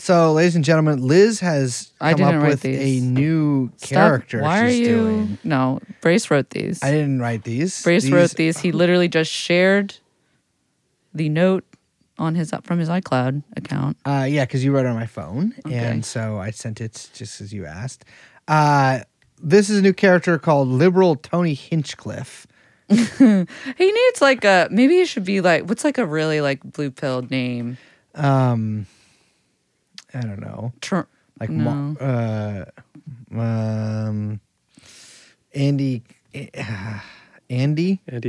So, ladies and gentlemen, Liz has come up with a new character. Why she's are you? doing. No, Brace wrote these. I didn't write these. Brace wrote these. He literally just shared the note on from his iCloud account. Yeah, because you wrote it on my phone, Okay. and so I sent it just as you asked. This is a new character called Liberal Tony Hinchcliffe. He needs like maybe he should be like, what's like a really like blue pilled name? I don't know. Like no. Andy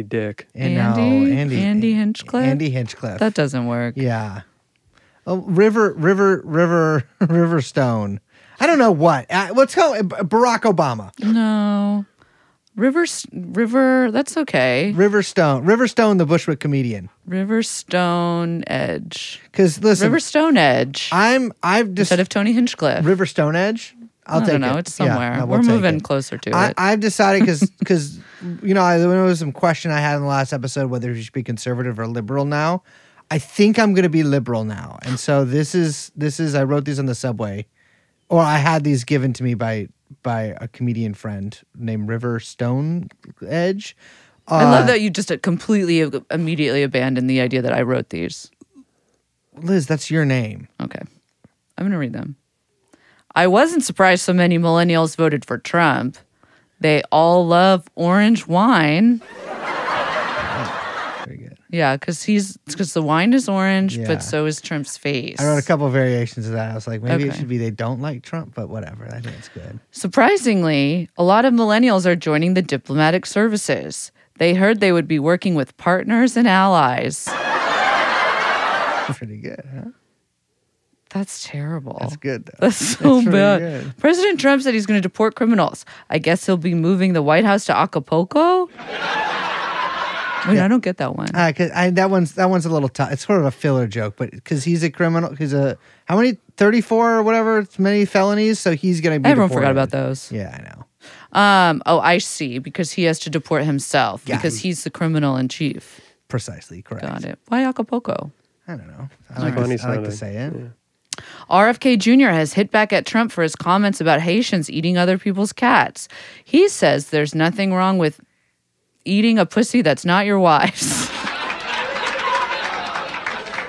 Dick. Andy Hinchcliffe. Andy Hinchcliffe. That doesn't work. Yeah. Oh, River Stone. I don't know what. Let's call it Barack Obama. No. River. That's okay. River Stone, the Bushwick comedian. River Stone Edge. Because listen, River Stone Edge. I've just instead of Tony Hinchcliffe. River Stone Edge. I don't know. It's somewhere. Yeah, no, we're moving closer to it. I've decided because there was some question I had in the last episode whether you should be conservative or liberal now. I think I'm going to be liberal now, and so this is. I wrote these on the subway, or I had these given to me by a comedian friend named River Stone Edge. I love that you just completely immediately abandoned the idea that I wrote these. Liz, that's your name. Okay, I'm going to read them. I wasn't surprised so many millennials voted for Trump. They all love orange wine. Very good. Yeah, because the wine is orange, Yeah. but so is Trump's face. I wrote a couple of variations of that. I was like, maybe it Okay. should be they don't like Trump, but whatever. I think it's good. Surprisingly, a lot of millennials are joining the diplomatic services. They heard they would be working with partners and allies. Pretty good, huh? That's terrible. That's good, though. That's so That's bad. really good. President Trump said he's going to deport criminals. I guess he'll be moving the White House to Acapulco? Wait, I don't get that one. Cause that one's a little tough. It's sort of a filler joke, but because he's a criminal, how many 34 or whatever, it's many felonies, so he's gonna be. Everyone deported. forgot about those. Yeah, I know. Oh, I see. Because he has to deport himself Yeah, because he's the criminal in chief. Precisely correct. Got it. Why Acapulco? I don't know. I Funny like to sounding. say it. Yeah. RFK Jr. has hit back at Trump for his comments about Haitians eating other people's cats. He says there's nothing wrong with eating a pussy that's not your wife's.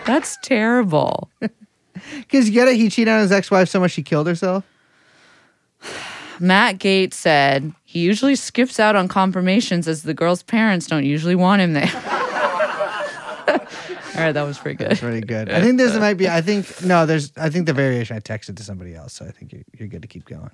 That's terrible. Because you get it, he cheated on his ex-wife so much she killed herself. Matt Gaetz said he usually skips out on confirmations as the girl's parents don't usually want him there. All right, that was pretty good. That's pretty good. I think I think the variation I texted to somebody else, so I think you're good to keep going.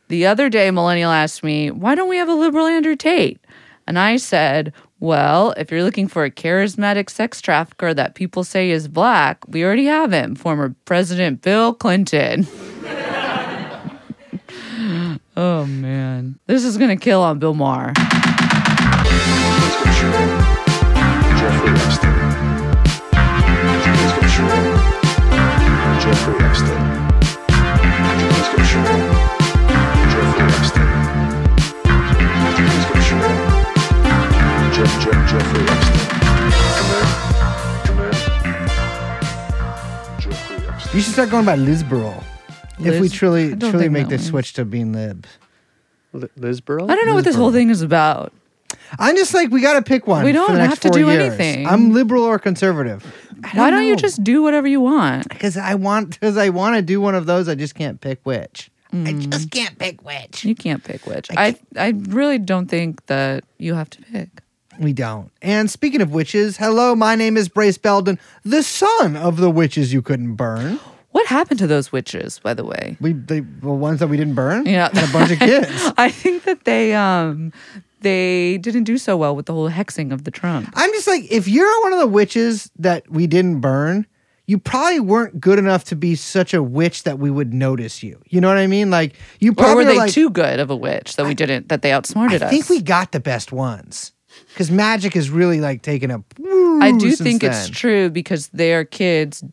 The other day, Millennial asked me, why don't we have a liberal Andrew Tate? And I said, well, if you're looking for a charismatic sex trafficker that people say is black, we already have him, former President Bill Clinton. Oh, man. This is going to kill on Bill Maher. Jeffrey Epstein. Jeffrey Epstein. Jeffrey Epstein. Jeffrey Epstein. Come in. Jeffrey Epstein. You should start going by Lizborough. If we truly think make that this one. switch to being lib. Lisborough? I don't know what this whole thing is about. I'm just like, we got to pick one. We don't for the next have to 4 do years. anything. I'm liberal or conservative. Why don't you know. just do whatever you want? Because I want to do one of those. I just can't pick which. I just can't pick which. You can't pick which. I really don't think that you have to pick. We don't. And speaking of witches, hello, my name is Brace Belden, the son of the witches you couldn't burn. What happened to those witches, by the way? The ones that we didn't burn? Yeah. And a bunch of kids. I think that they didn't do so well with the whole hexing of the Trump. I'm just like, if you're one of the witches that we didn't burn, you probably weren't good enough to be such a witch that we would notice you. You know what I mean? Like, you Or probably were they like, too good of a witch that that they outsmarted us? I think we got the best ones. Because magic is really like taking a. I do think it's true because their kids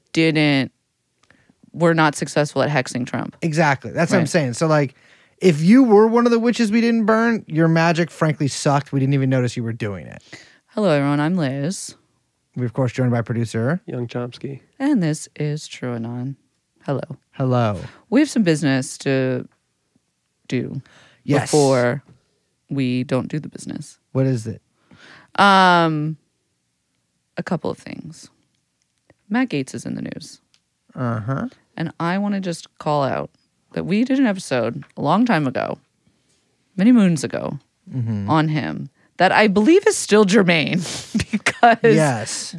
were not successful at hexing Trump. Exactly. That's what I'm Right. saying. So, like, if you were one of the witches we didn't burn, your magic frankly sucked. We didn't even notice you were doing it. Hello, everyone. I'm Liz. We're, of course, joined by producer. Young Chomsky. And this is TrueAnon. Hello. We have some business to do Yes. before we don't do the business. What is it? A couple of things. Matt Gaetz is in the news. Uh-huh. And I want to just call out that we did an episode a long time ago, many moons ago, on him that I believe is still germane because Yes.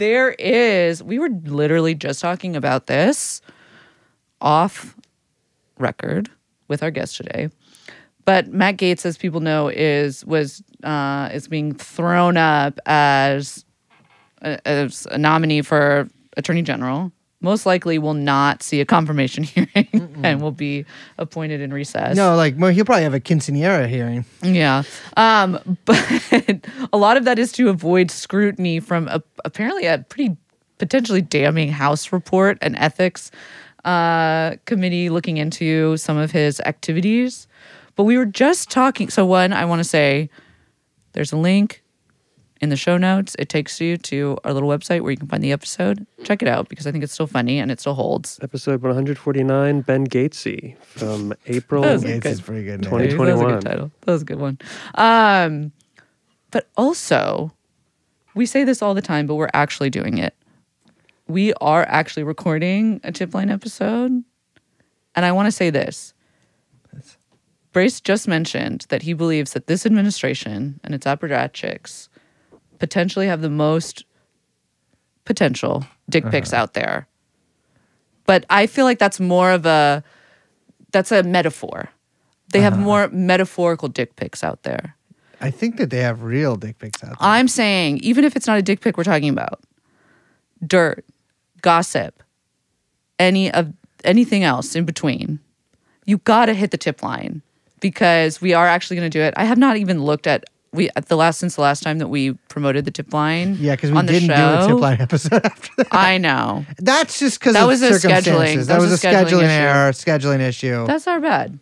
we were literally just talking about this off record with our guest today. But Matt Gaetz, as people know, is being thrown up as a nominee for Attorney General. Most likely will not see a confirmation hearing and will be appointed in recess. No, like, well, he'll probably have a quinceanera hearing. Yeah. But a lot of that is to avoid scrutiny from apparently a pretty potentially damning House report and ethics committee looking into some of his activities. But we were just talking. So one, I want to say there's a link in the show notes. It takes you to our little website where you can find the episode. Check it out because I think it's still funny and it still holds. Episode 149, Ben Gatesy from April That was Gates is pretty good. name. 2021. That was a good title. That was a good one. But also, we say this all the time, but we're actually doing it. We are actually recording a Tip Line episode. And I want to say this. Brace just mentioned that he believes that this administration and its apparatchiks potentially have the most potential dick pics out there. But I feel like that's a metaphor. They have more metaphorical dick pics out there. I think that they have real dick pics out there. I'm saying, even if it's not a dick pic we're talking about, dirt, gossip, anything else in between, you gotta hit the tip line because we are actually gonna do it. I have not even looked at since the last time that we promoted the tip line. Yeah, because we on the didn't do show. a tip line episode after that. I know. That's just because That of was a circumstances. scheduling- That was a scheduling issue. error, scheduling issue. That's our bad.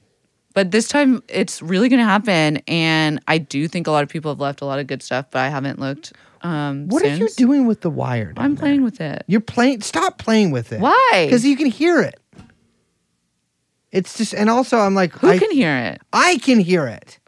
But this time it's really going to happen. And I do think a lot of people have left a lot of good stuff, but I haven't looked What since. are you doing with the wire? down I'm there? playing with it. You're playing. Stop playing with it. Why? Because you can hear it. It's just, and also I'm like, Who can hear it? I can hear it.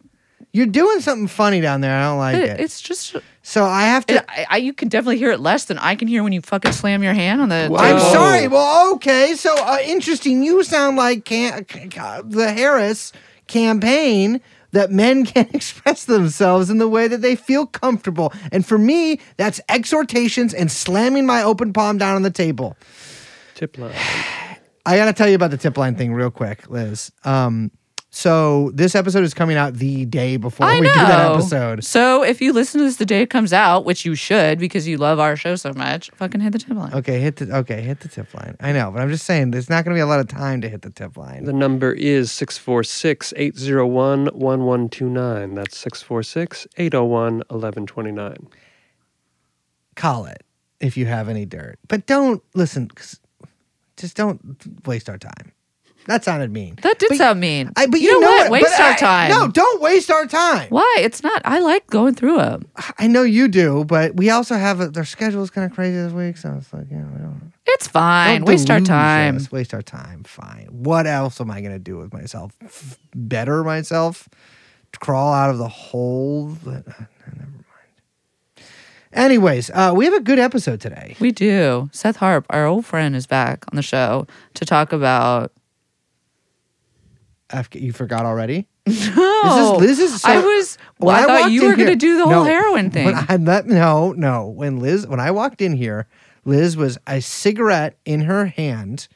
You're doing something funny down there. I don't like it. It's just... So I have to. you can definitely hear it less than I can hear when you fucking slam your hand on the Whoa. I'm table. sorry. Well, okay. So interesting. You sound like the Harris campaign that men can express themselves in the way that they feel comfortable. And for me, that's exhortations and slamming my open palm down on the table. Tip line. I got to tell you about the tip line thing real quick, Liz. So this episode is coming out the day before I we know. do that episode. So if you listen to this the day it comes out, which you should because you love our show so much, fucking hit the tip line. Okay, hit the tip line. I know, but I'm just saying there's not going to be a lot of time to hit the tip line. The number is 646-801-1129. That's 646-801-1129. Call it if you have any dirt, but don't listen. Just don't waste our time. That sounded mean. That did But- sound mean. But you know what? Waste but our time. No, don't waste our time. Why? It's not. I like going through them. I know you do, but we also have their schedule is kind of crazy this week, so it's like, we don't. It's fine. Don't Waste our deluge time. us. Waste our time. Fine. What else am I going to do with myself? Better myself? Crawl out of the hole? Never mind. Anyways, we have a good episode today. We do. Seth Harp, our old friend, is back on the show to talk about. You forgot already? No, This is so, I was. when I thought walked you in were going to here- do the whole no, heroin thing. When I walked in here, Liz was a cigarette in her hand,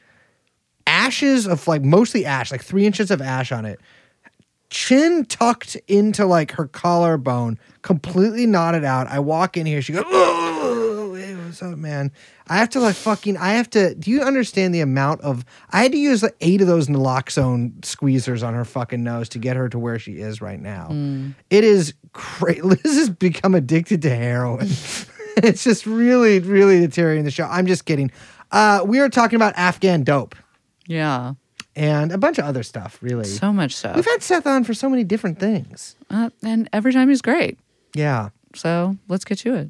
ashes of mostly ash, 3 inches of ash on it, chin tucked into her collarbone, completely knotted out. I walk in here, she goes, "Oh, hey, what's up, man?" I have to, do you understand the amount of, I had to use 8 of those naloxone squeezers on her fucking nose to get her to where she is right now. It is crazy. Liz has become addicted to heroin. It's just really, really deteriorating the show. I'm just kidding. We are talking about Afghan dope yeah, and a bunch of other stuff, really. so much so. We've had Seth on for so many different things. And every time he's great. Yeah. So let's get to it.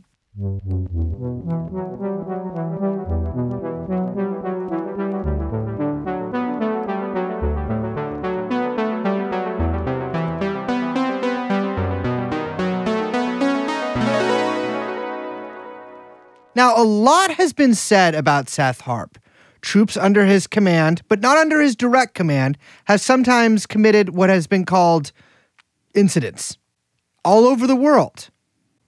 Now, a lot has been said about Seth Harp. Troops under his command, but not under his direct command, have sometimes committed what has been called incidents all over the world.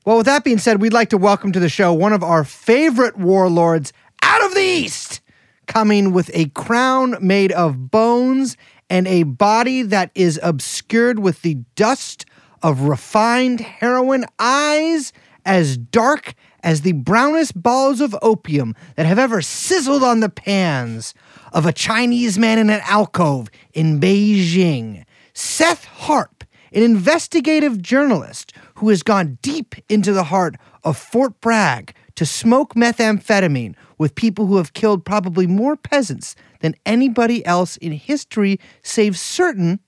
Well, with that being said, we'd like to welcome to the show one of our favorite warlords out of the East, coming with a crown made of bones and a body that is obscured with the dust of refined heroin, eyes as dark as the brownest balls of opium that have ever sizzled on the pans of a Chinese man in an alcove in Beijing. Seth Harp, an investigative journalist who has gone deep into the heart of Fort Bragg to smoke methamphetamine with people who have killed probably more peasants than anybody else in history, save certain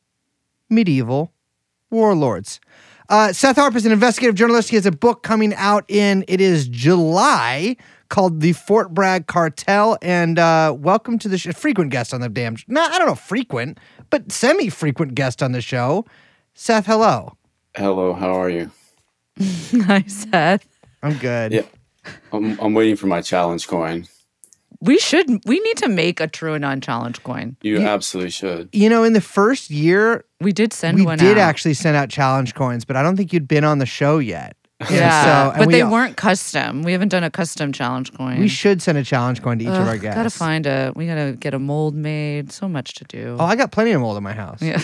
medieval warlords. Seth Harp is an investigative journalist. He has a book coming out it is July, called The Fort Bragg Cartel. And welcome to the frequent guest on the I don't know, frequent, but semi-frequent guest on the show. Seth, hello. Hello, how are you? Hi, Seth. I'm good. Yeah, I'm waiting for my challenge coin. We need to make a TrueAnon challenge coin. You absolutely should. You know, in the first year, We did send we one did out. actually send out challenge coins, but I don't think you'd been on the show yet. Yeah, and but we- they weren't custom. We haven't done a custom challenge coin. We should send a challenge coin to each of our guests. We gotta get a mold made. So much to do. Oh, I got plenty of mold in my house. Yeah.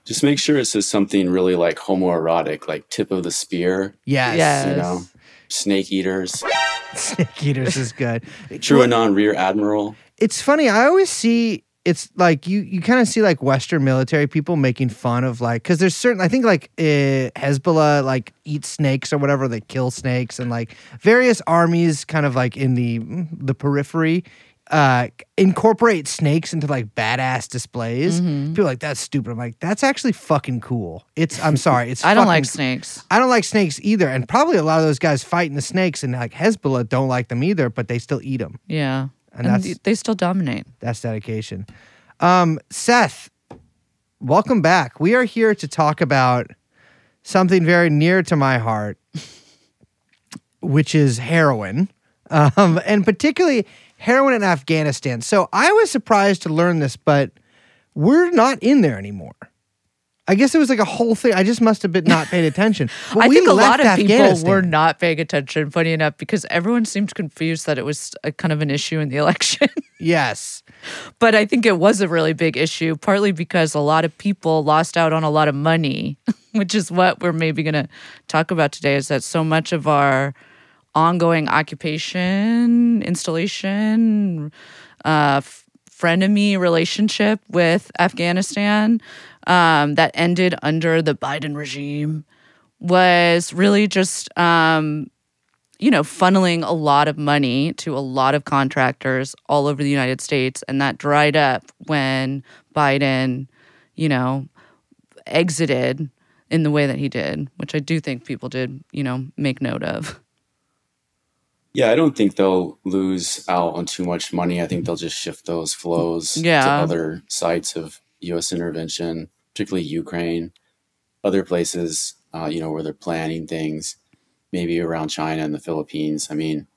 Just make sure it says something really like homoerotic, like tip of the spear, Yes. Yes. you know, snake eaters, Snake Eaters is good. TrueAnon Rear Admiral. It's funny. I always see it's like you kind of see like Western military people making fun of like, because there's certain, I think like Hezbollah like eat snakes or whatever, they kill snakes, and like various armies kind of like in the periphery incorporate snakes into like badass displays. People are like, that's stupid. I'm like, that's actually fucking cool. I'm sorry. It's I don't like fucking- snakes. I don't like snakes either. And probably a lot of those guys fighting the snakes and like Hezbollah don't like them either, but they still eat them. Yeah. And And that's- they still dominate. That's dedication. Seth, welcome back. We are here to talk about something very near to my heart, which is heroin, and particularly heroin in Afghanistan. So I was surprised to learn this, but we're not in there anymore. I guess it was like a whole thing. I just must have been not paying attention. But I we think a lot left of people Afghanistan. were not paying attention, funny enough, because everyone seemed confused that it was a kind of an issue in the election. Yes. But I think it was a really big issue, partly because a lot of people lost out on a lot of money, which is what we're maybe going to talk about today, is that so much of our ongoing occupation, installation, frenemy relationship with Afghanistan that ended under the Biden regime was really just, funneling a lot of money to a lot of contractors all over the United States. And that dried up when Biden, exited in the way that he did, which I do think people did, make note of. Yeah, I don't think they'll lose out on too much money. I think they'll just shift those flows to other sites of U.S. intervention, particularly Ukraine, other places, where they're planning things, maybe around China and the Philippines. I mean,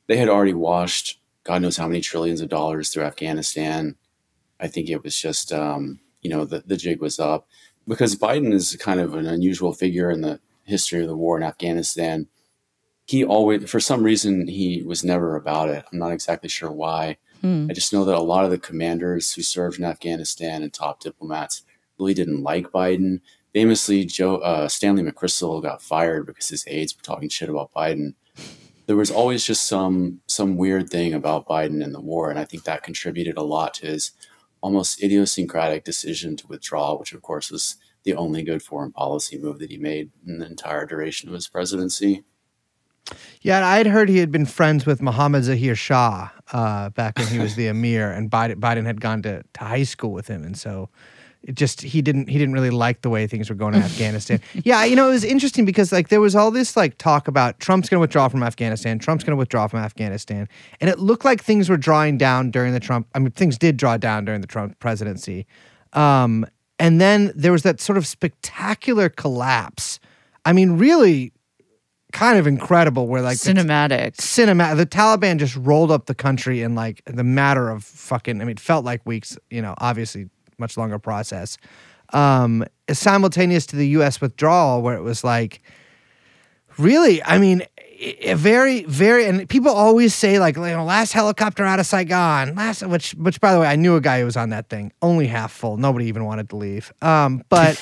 they had already washed God knows how many trillions of dollars through Afghanistan. I think it was just, the jig was up. Because Biden is kind of an unusual figure in the history of the war in Afghanistan. He always, for some reason, he was never about it. I'm not exactly sure why. I just know that a lot of the commanders who served in Afghanistan and top diplomats really didn't like Biden. Famously, Stanley McChrystal got fired because his aides were talking shit about Biden. There was always just some weird thing about Biden in the war, and I think that contributed a lot to his almost idiosyncratic decision to withdraw, which of course was the only good foreign policy move that he made in the entire duration of his presidency. Yeah, I'd heard he had been friends with Mohammad Zahir Shah back when he was the emir, and Biden had gone to high school with him, and so he didn't really like the way things were going in Afghanistan. Yeah, it was interesting because like there was all this like talk about Trump's going to withdraw from Afghanistan, and it looked like things were drawing down during the Trump. I mean, things did draw down during the Trump presidency, and then there was that sort of spectacular collapse. I mean, really. kind of incredible where like cinematic. The Taliban just rolled up the country in like the matter of fucking, I mean, it felt like weeks, you know, obviously much longer process. Simultaneous to the US withdrawal where it was like, really, I mean, a very, very, and people always say like, you know, last helicopter out of Saigon, which by the way, I knew a guy who was on that thing, only half full. Nobody even wanted to leave. But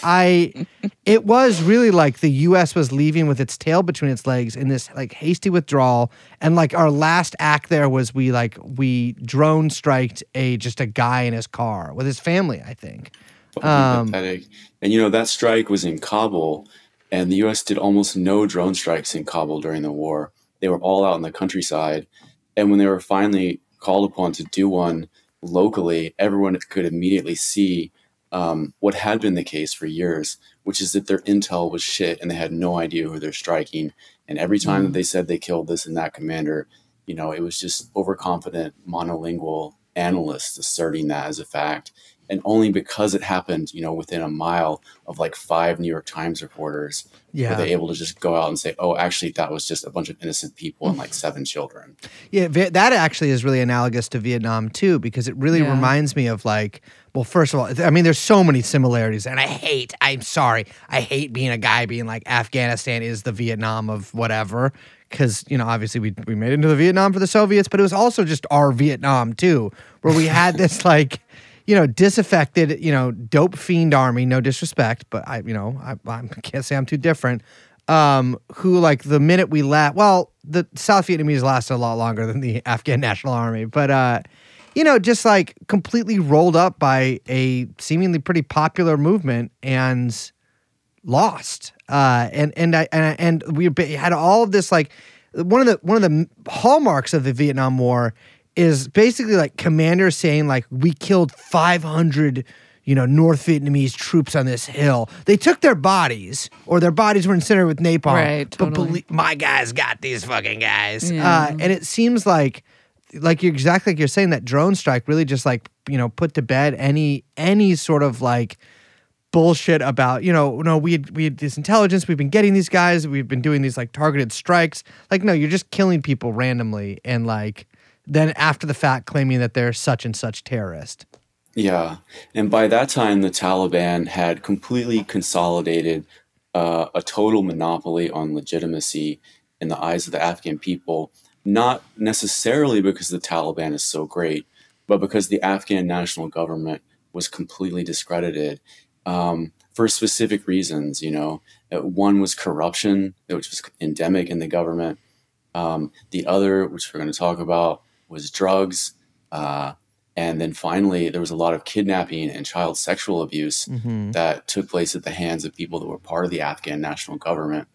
it was really like the U.S. was leaving with its tail between its legs in this like hasty withdrawal. And like our last act there was we drone striked just a guy in his car with his family, I think. Pathetic. And you know, that strike was in Kabul. And the U.S. did almost no drone strikes in Kabul during the war. They were all out in the countryside. And when they were finally called upon to do one locally, everyone could immediately see what had been the case for years, which is that their intel was shit and they had no idea who they're striking. And every time that they said they killed this and that commander, you know, it was just overconfident, monolingual analysts asserting that as a fact. And only because it happened, you know, within a mile of like 5 New York Times reporters, were they able to just go out and say, oh, actually, that was just a bunch of innocent people and like 7 children. Yeah, that actually is really analogous to Vietnam, too, because it really reminds me of like, well, first of all, I mean, there's so many similarities. And I hate being a guy being like Afghanistan is the Vietnam of whatever. Because, you know, obviously we made it into the Vietnam for the Soviets, but it was also just our Vietnam, too, where we had this like, you know, disaffected, you know, dope fiend army, no disrespect, but I can't say I'm too different, who like the minute we left, well, the South Vietnamese lasted a lot longer than the Afghan National Army, but, you know, just like completely rolled up by a seemingly pretty popular movement and lost. And we had all of this, like one of the hallmarks of the Vietnam War is basically like commanders saying like, we killed 500, you know, North Vietnamese troops on this hill. They took their bodies, or their bodies were incinerated with napalm. Right, totally. But my guys got these fucking guys. Yeah. And it seems like you're exactly like you're saying, that drone strike really just like, you know, put to bed any sort of like bullshit about, you know, no, we had this intelligence, we've been getting these guys, we've been doing these like targeted strikes. Like, no, you're just killing people randomly and like, then after the fact claiming that they're such and such terrorist. Yeah. And by that time, the Taliban had completely consolidated a total monopoly on legitimacy in the eyes of the Afghan people, not necessarily because the Taliban is so great, but because the Afghan national government was completely discredited for specific reasons. You know, one was corruption, which was endemic in the government. The other, which we're going to talk about, was drugs. And then finally, there was a lot of kidnapping and child sexual abuse that took place at the hands of people that were part of the Afghan national government.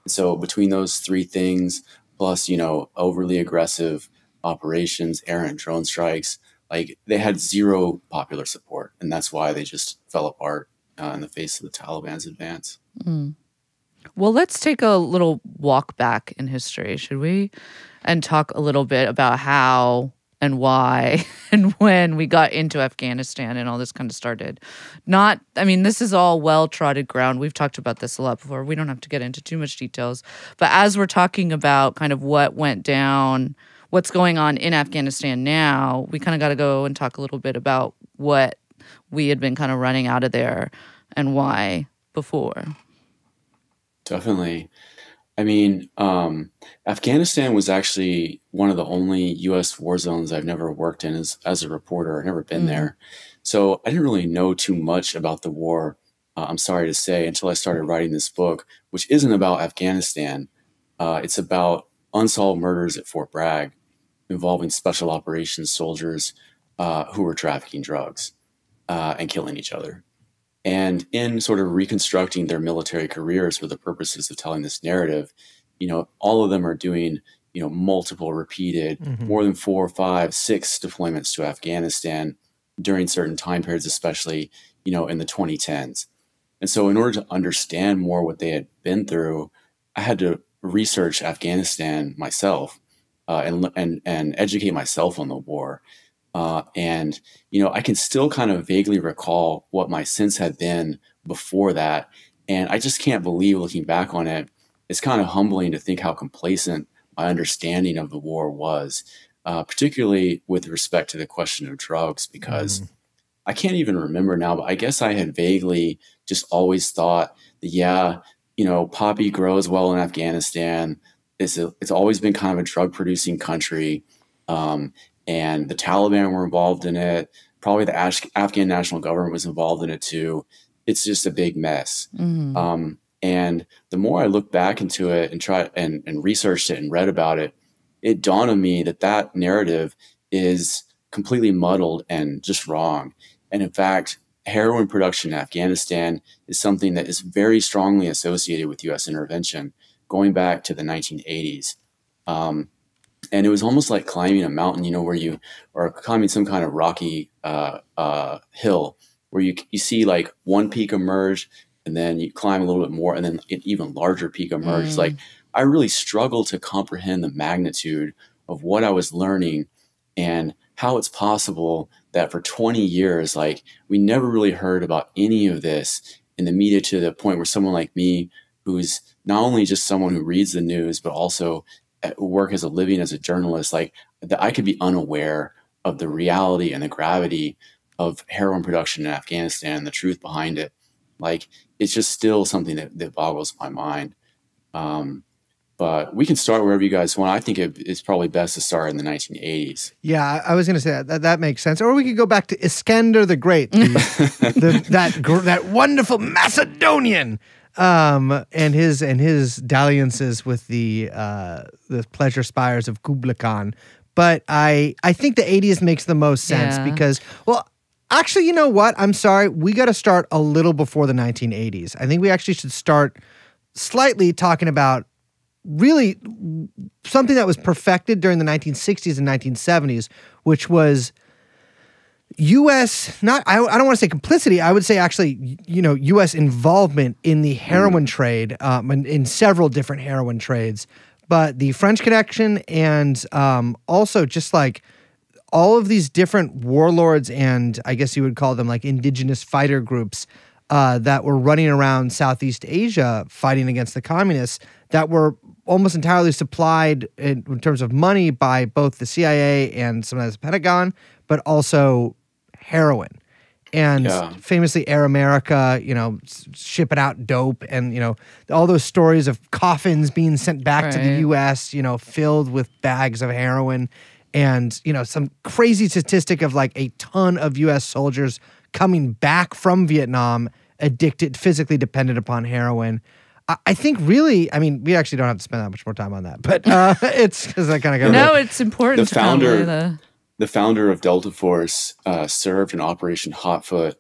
So between those 3 things, plus, you know, overly aggressive operations, errant drone strikes, like they had zero popular support. And that's why they just fell apart in the face of the Taliban's advance. Well, let's take a little walk back in history, should we? And talk a little bit about how and why and when we got into Afghanistan and all this kind of started. This is all well-trodden ground. We've talked about this a lot before. We don't have to get into too much details. But as we're talking about kind of what went down, what's going on in Afghanistan now, we kind of got to go and talk a little bit about what we had been kind of running out of there and why before. Definitely. I mean, Afghanistan was actually one of the only U.S. war zones I've never worked in as a reporter. I've never been there. So I didn't really know too much about the war, I'm sorry to say, until I started writing this book, which isn't about Afghanistan. It's about unsolved murders at Fort Bragg involving special operations soldiers who were trafficking drugs and killing each other. And in sort of reconstructing their military careers for the purposes of telling this narrative, you know, all of them are doing, you know, multiple repeated, more than 4, 5, 6 deployments to Afghanistan during certain time periods, especially, you know, in the 2010s. And so in order to understand more what they had been through, I had to research Afghanistan myself and educate myself on the war. And, you know, I can still kind of vaguely recall what my sense had been before that. And I just can't believe, looking back on it, it's kind of humbling to think how complacent my understanding of the war was, particularly with respect to the question of drugs, because I can't even remember now, but I guess I had vaguely just always thought that, yeah, you know, poppy grows well in Afghanistan. It's always been kind of a drug producing country. And the Taliban were involved in it. Probably the Afghan national government was involved in it too. It's just a big mess. And the more I look back into it and try and researched it and read about it, it dawned on me that that narrative is completely muddled and just wrong. And in fact, heroin production in Afghanistan is something that is very strongly associated with U.S. intervention going back to the 1980s. And it was almost like climbing a mountain, you know, where you are climbing some kind of rocky hill where you see like one peak emerge, and then you climb a little bit more, and then an even larger peak emerges. Like, I really struggled to comprehend the magnitude of what I was learning and how it's possible that for 20 years, like, we never really heard about any of this in the media, to the point where someone like me, who's not only just someone who reads the news, but also work as a living as a journalist, like, that I could be unaware of the reality and the gravity of heroin production in Afghanistan and the truth behind it. Like, it's just still something that boggles my mind. But we can start wherever you guys want. I think it's probably best to start in the 1980s. Yeah, I was going to say that makes sense. Or we could go back to Iskender the Great, that wonderful Macedonian, and his dalliances with the pleasure spires of Kublai Khan. But I think the 80s makes the most sense because, well, actually, you know what? I'm sorry. We got to start a little before the 1980s. I think we actually should start slightly talking about really something that was perfected during the 1960s and 1970s, which was U.S. I don't want to say complicity. I would say actually, you know, U.S. involvement in the heroin trade, in several different heroin trades. But the French Connection and also just like all of these different warlords and I guess you would call them like indigenous fighter groups that were running around Southeast Asia fighting against the communists that were almost entirely supplied in terms of money by both the CIA and sometimes the Pentagon, but also heroin. And famously Air America, you know, shipping out dope and, you know, all those stories of coffins being sent back to the U.S., you know, filled with bags of heroin. And, you know, some crazy statistic of like a ton of U.S. soldiers coming back from Vietnam addicted, physically dependent upon heroin. I think really, I mean, we actually don't have to spend that much more time on that, but it's because I kind of got no, it's important. The founder of Delta Force served in Operation Hotfoot,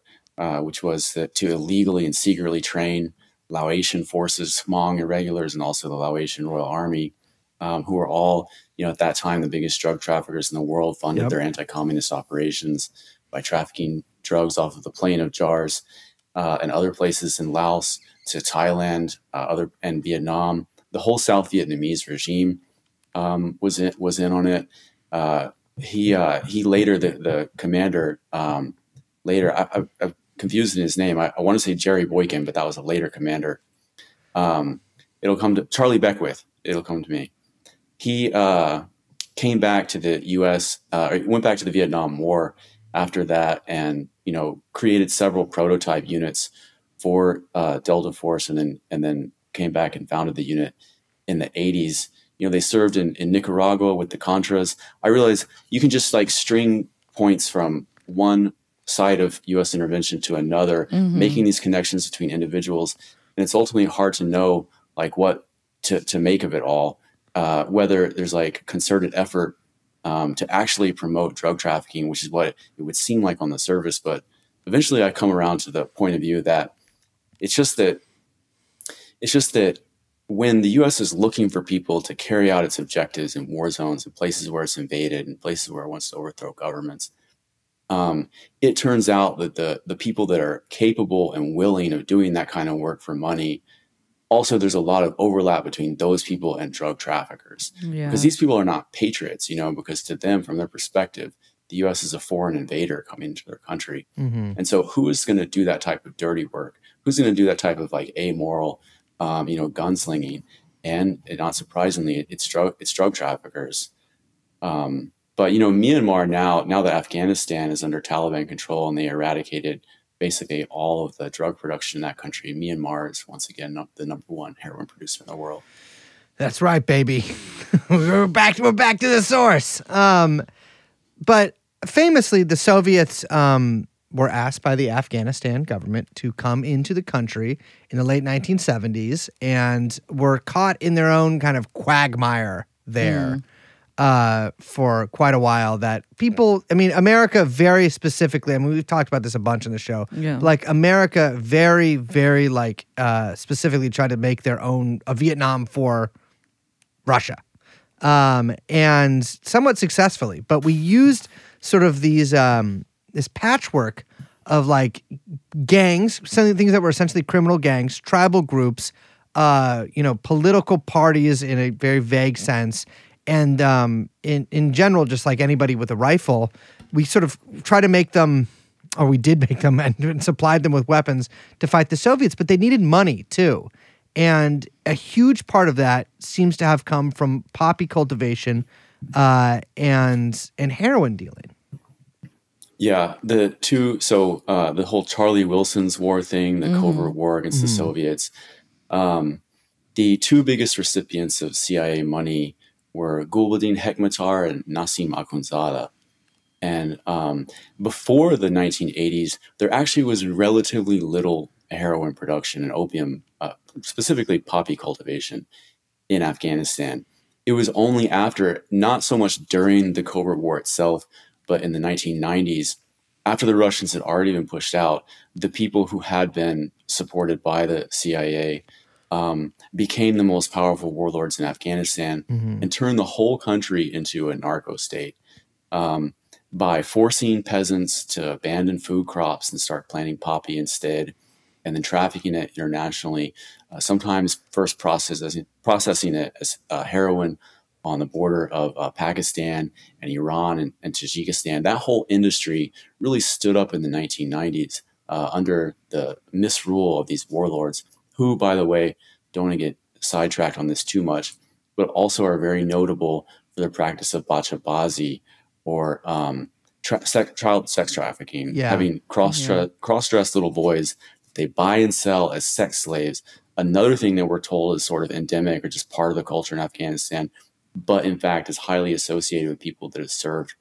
which was to illegally and secretly train Laotian forces, Hmong irregulars, and also the Laotian Royal Army, who were all, you know, at that time the biggest drug traffickers in the world, funded their anti-communist operations by trafficking drugs off of the plain of jars and other places in Laos to Thailand, and Vietnam. The whole South Vietnamese regime was in on it. He later, the commander, later, I'm confused in his name. I want to say Jerry Boykin, but that was a later commander. It'll come to Charlie Beckwith. It'll come to me. He came back to the U.S., went back to the Vietnam War after that, and, you know, created several prototype units for Delta Force, and then came back and founded the unit in the 80s. You know, they served in Nicaragua with the Contras. I realized you can just like string points from one side of U.S. intervention to another, making these connections between individuals. And it's ultimately hard to know like what to make of it all, whether there's like concerted effort to actually promote drug trafficking, which is what it would seem like on the surface. But eventually I come around to the point of view that it's just that when the U.S. is looking for people to carry out its objectives in war zones and places where it's invaded and places where it wants to overthrow governments, it turns out that the people that are capable and willing of doing that kind of work for money, also there's a lot of overlap between those people and drug traffickers. Because these people are not patriots, you know, because to them, from their perspective, the U.S. is a foreign invader coming into their country. And so who is going to do that type of dirty work? Who's going to do that type of like amoral, you know, gunslinging? and not surprisingly, it's drug traffickers. But Myanmar now that Afghanistan is under Taliban control and they eradicated basically all of the drug production in that country, Myanmar is once again the number one heroin producer in the world. That's right, baby. we're back to the source. But famously, the Soviets were asked by the Afghanistan government to come into the country in the late 1970s and were caught in their own kind of quagmire there for quite a while. That people, America very specifically, we've talked about this a bunch in the show, like America very, very specifically tried to make their own a Vietnam for Russia. And somewhat successfully, but we used sort of these this patchwork of like gangs, some things that were essentially criminal gangs, tribal groups, political parties in a very vague sense, and in general, just like anybody with a rifle, we sort of try to make them, or we did make them, and supplied them with weapons to fight the Soviets, but they needed money too. And a huge part of that seems to have come from poppy cultivation and heroin dealing. Yeah, the whole Charlie Wilson's war thing, the covert war against the Soviets, the two biggest recipients of CIA money were Gulbuddin Hekmatyar and Nassim Akhundzada. And before the 1980s, there actually was relatively little heroin production and opium, specifically poppy cultivation in Afghanistan. It was only after, not so much during the covert war itself, but in the 1990s, after the Russians had already been pushed out, the people who had been supported by the CIA became the most powerful warlords in Afghanistan and turned the whole country into a narco state by forcing peasants to abandon food crops and start planting poppy instead, and then trafficking it internationally, sometimes first processing it as heroin on the border of Pakistan and Iran and Tajikistan. That whole industry really stood up in the 1990s under the misrule of these warlords, who, by the way, don't want to get sidetracked on this too much, but also are very notable for the practice of bachabazi, or child sex trafficking, having cross-dressed little boys they buy and sell as sex slaves. Another thing that we're told is sort of endemic or just part of the culture in Afghanistan, but in fact is highly associated with people that have served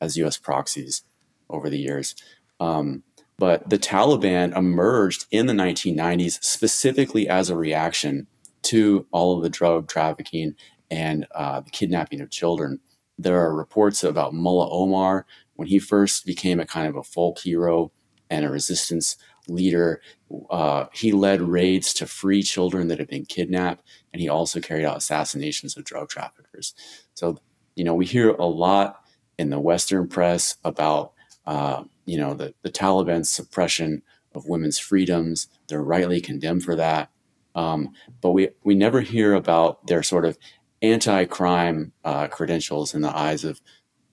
as U.S. proxies over the years. But the Taliban emerged in the 1990s specifically as a reaction to all of the drug trafficking and the kidnapping of children. There are reports about Mullah Omar when he first became a kind of a folk hero and a resistance leader. He led raids to free children that had been kidnapped, and he also carried out assassinations of drug traffickers. So, we hear a lot in the Western press about, the Taliban's suppression of women's freedoms. They're rightly condemned for that. But we never hear about their sort of anti-crime credentials in the eyes of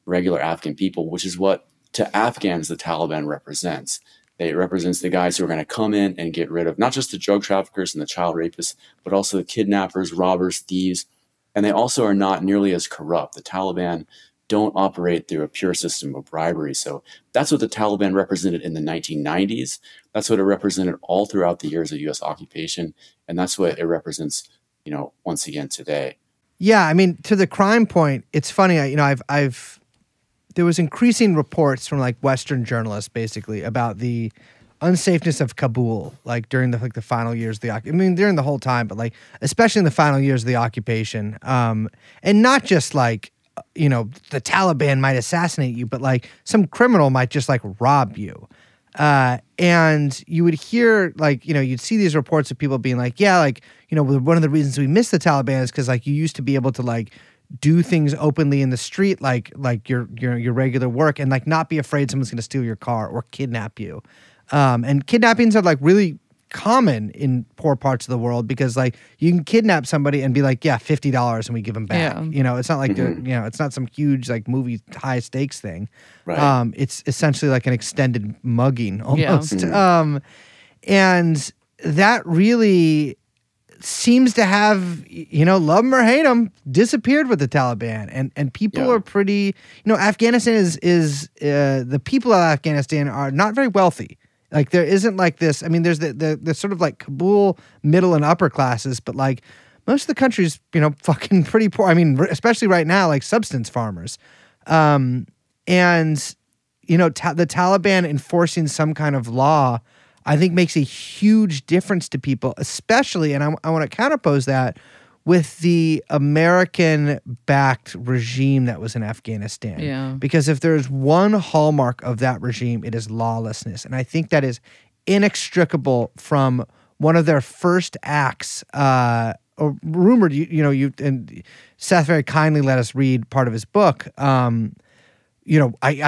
regular Afghan people, which is what to Afghans the Taliban represents. It represents the guys who are going to come in and get rid of not just the drug traffickers and the child rapists, but also the kidnappers, robbers, thieves. And they also are not nearly as corrupt. The Taliban don't operate through a pure system of bribery. So that's what the Taliban represented in the 1990s. That's what it represented all throughout the years of U.S. occupation. And that's what it represents, once again today. Yeah, to the crime point, it's funny. There was increasing reports from like Western journalists basically about the unsafeness of Kabul, like during the final years of the during the whole time, but like especially in the final years of the occupation. And not just like the Taliban might assassinate you, but like some criminal might just like rob you. And you would hear you'd see these reports of people being like, one of the reasons we miss the Taliban is because like you used to be able to like do things openly in the street, like your regular work, and like not be afraid someone's going to steal your car or kidnap you. And kidnappings are like really common in poor parts of the world because like you can kidnap somebody and be like, $50 and we give them back. It's not like it's not some huge like movie high stakes thing. Right. It's essentially like an extended mugging almost. And that really seems to have, love them or hate them, disappeared with the Taliban, and people are pretty. Afghanistan is the people of Afghanistan are not very wealthy. Like there isn't like this. I mean, there's the sort of like Kabul middle and upper classes, but like most of the country's fucking pretty poor. I mean, especially right now, like subsistence farmers, and the Taliban enforcing some kind of law, I think makes a huge difference to people, especially, and I want to counterpose that with the American-backed regime that was in Afghanistan. Yeah. Because if there's one hallmark of that regime, it is lawlessness. And I think that is inextricable from one of their first acts, or rumored, and Seth very kindly let us read part of his book. I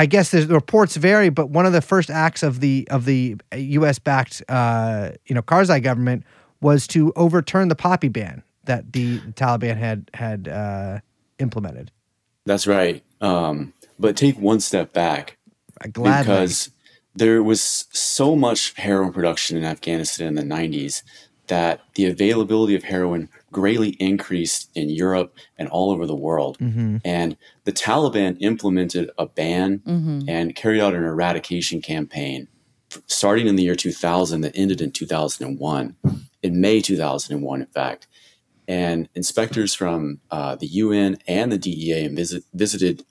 guess the reports vary, but one of the first acts of the U.S.-backed, Karzai government was to overturn the poppy ban that the Taliban had implemented. That's right. But take one step back. Gladly. Because there was so much heroin production in Afghanistan in the 90s that the availability of heroin greatly increased in Europe and all over the world. Mm-hmm. And the Taliban implemented a ban and carried out an eradication campaign starting in the year 2000 that ended in 2001, in May 2001, in fact. And inspectors from the UN and the DEA visited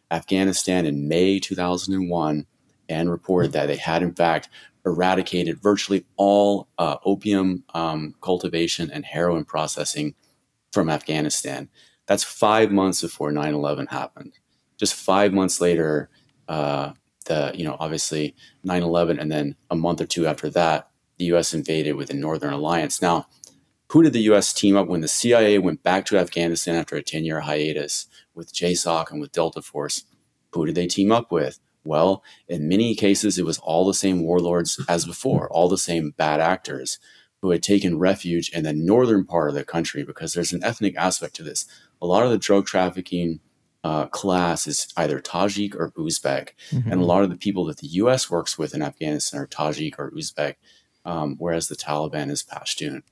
Afghanistan in May 2001 and reported that they had, in fact, eradicated virtually all opium cultivation and heroin processing from Afghanistan. That's 5 months before 9/11 happened. Just 5 months later, obviously 9/11, and then a month or two after that, the U.S. invaded with the Northern Alliance. Now, who did the U.S. team up when the CIA went back to Afghanistan after a 10-year hiatus with JSOC and with Delta Force? Who did they team up with? Well, in many cases, it was all the same warlords as before, all the same bad actors who had taken refuge in the northern part of the country, because there's an ethnic aspect to this. A lot of the drug trafficking class is either Tajik or Uzbek, and a lot of the people that the U.S. works with in Afghanistan are Tajik or Uzbek, whereas the Taliban is Pashtun.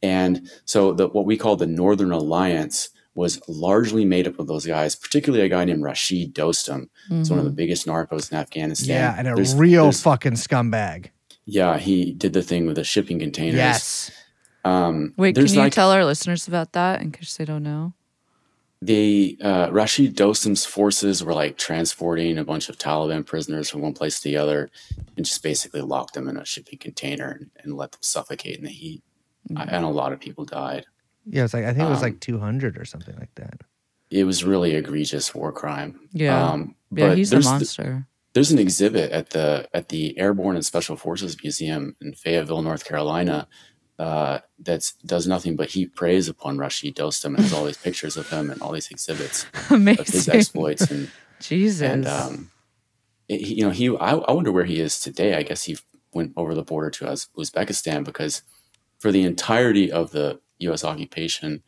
And so what we call the Northern Alliance was largely made up of those guys, particularly a guy named Rashid Dostum. He's one of the biggest narcos in Afghanistan. Yeah, and a real fucking scumbag. Yeah, he did the thing with the shipping containers. Yes. Wait, can you tell our listeners about that in case they don't know? Rashid Dostum's forces were like transporting a bunch of Taliban prisoners from one place to the other and just basically locked them in a shipping container and let them suffocate in the heat. And a lot of people died. Yeah, I think it was like 200 or something like that. It was really egregious war crime. Yeah, but he's a monster. There's an exhibit at the Airborne and Special Forces Museum in Fayetteville, North Carolina, that does nothing but heap praise upon Rashid Dostum, and has all these pictures of him and all these exhibits of his exploits. And Jesus, and I wonder where he is today. I guess he went over the border to Uzbekistan, because for the entirety of the U.S. occupation,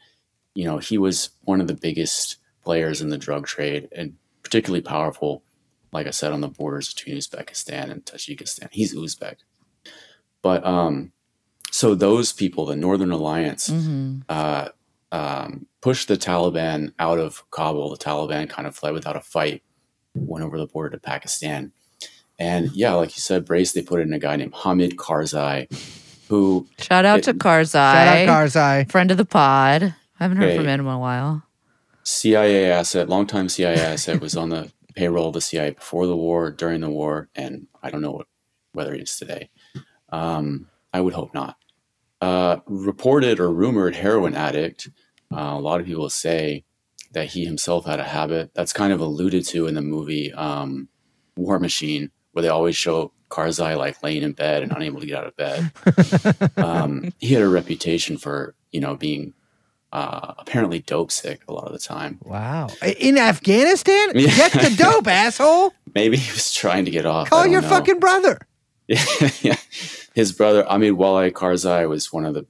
he was one of the biggest players in the drug trade, and particularly powerful, like I said, on the borders between Uzbekistan and Tajikistan. He's Uzbek. But so those people, the Northern Alliance, pushed the Taliban out of Kabul. The Taliban kind of fled without a fight, went over the border to Pakistan. And yeah, like you said, Brace, they put in a guy named Hamid Karzai, who... Shout out to Karzai. Shout out Karzai. Friend of the pod. I haven't heard from him in a while. CIA asset, longtime CIA asset, was on the payroll of the CIA before the war, during the war, and I don't know whether he is today. I would hope not. Reported or rumored heroin addict. A lot of people say that he himself had a habit. That's kind of alluded to in the movie War Machine, where they always show Karzai like laying in bed and unable to get out of bed. He had a reputation for, being apparently dope sick a lot of the time. Wow. In Afghanistan? Get the dope, asshole. Maybe he was trying to get off. Call your fucking brother. Yeah. His brother, Amid Wali Karzai, was one of the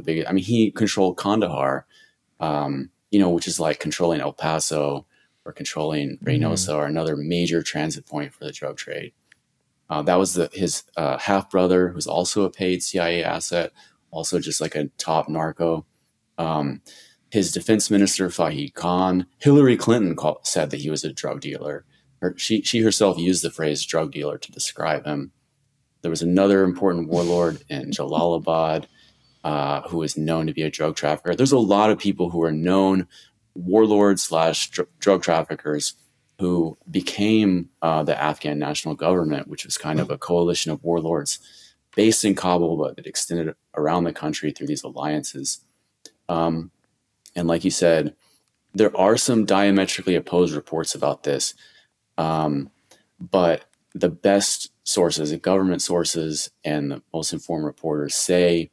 biggest. I mean, he controlled Kandahar, which is like controlling El Paso or controlling Reynosa, or another major transit point for the drug trade. That was his half brother, who's also a paid CIA asset, also just like a top narco. His defense minister, Fahid Khan, Hillary Clinton said that he was a drug dealer. She herself used the phrase drug dealer to describe him. There was another important warlord in Jalalabad who is known to be a drug trafficker. There's a lot of people who are known warlords / drug traffickers who became the Afghan national government, which was kind of a coalition of warlords based in Kabul, but it extended around the country through these alliances. And like you said, there are some diametrically opposed reports about this. But the best sources, the government sources and the most informed reporters say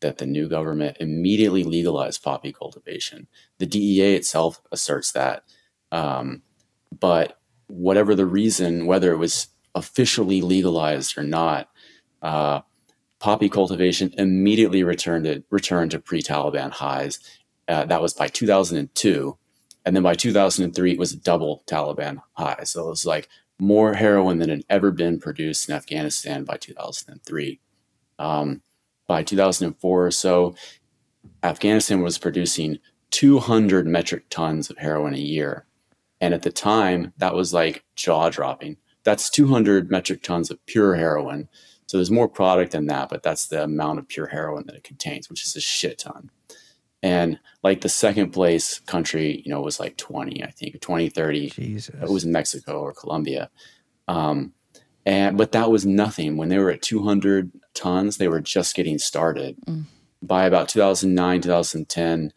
that the new government immediately legalized poppy cultivation. The DEA itself asserts that. But whatever the reason, whether it was officially legalized or not, poppy cultivation immediately returned to pre-Taliban highs. That was by 2002. And then by 2003, it was double Taliban high. So it was like more heroin than had ever been produced in Afghanistan by 2003. By 2004 or so, Afghanistan was producing 200 metric tons of heroin a year. And at the time, that was like jaw-dropping. That's 200 metric tons of pure heroin. So there's more product than that, but that's the amount of pure heroin that it contains, which is a shit ton. And like the second place country, was like 20, I think, 20, 30. Jesus. It was Mexico or Colombia. But that was nothing. When they were at 200 tons, they were just getting started. By about 2009, 2010,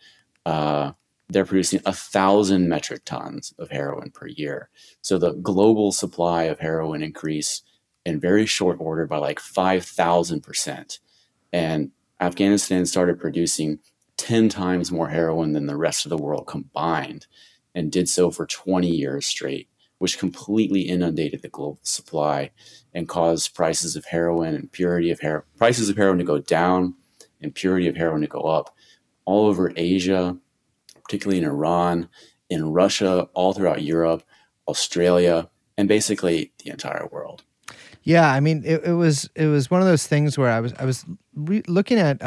they're producing 1,000 metric tons of heroin per year. So the global supply of heroin increased in very short order by like 5,000%. And Afghanistan started producing 10 times more heroin than the rest of the world combined, and did so for 20 years straight, which completely inundated the global supply and caused prices of heroin and prices of heroin to go down and purity of heroin to go up all over Asia, particularly in Iran, in Russia, all throughout Europe, Australia, and basically the entire world. Yeah, I mean, it was one of those things where I was looking at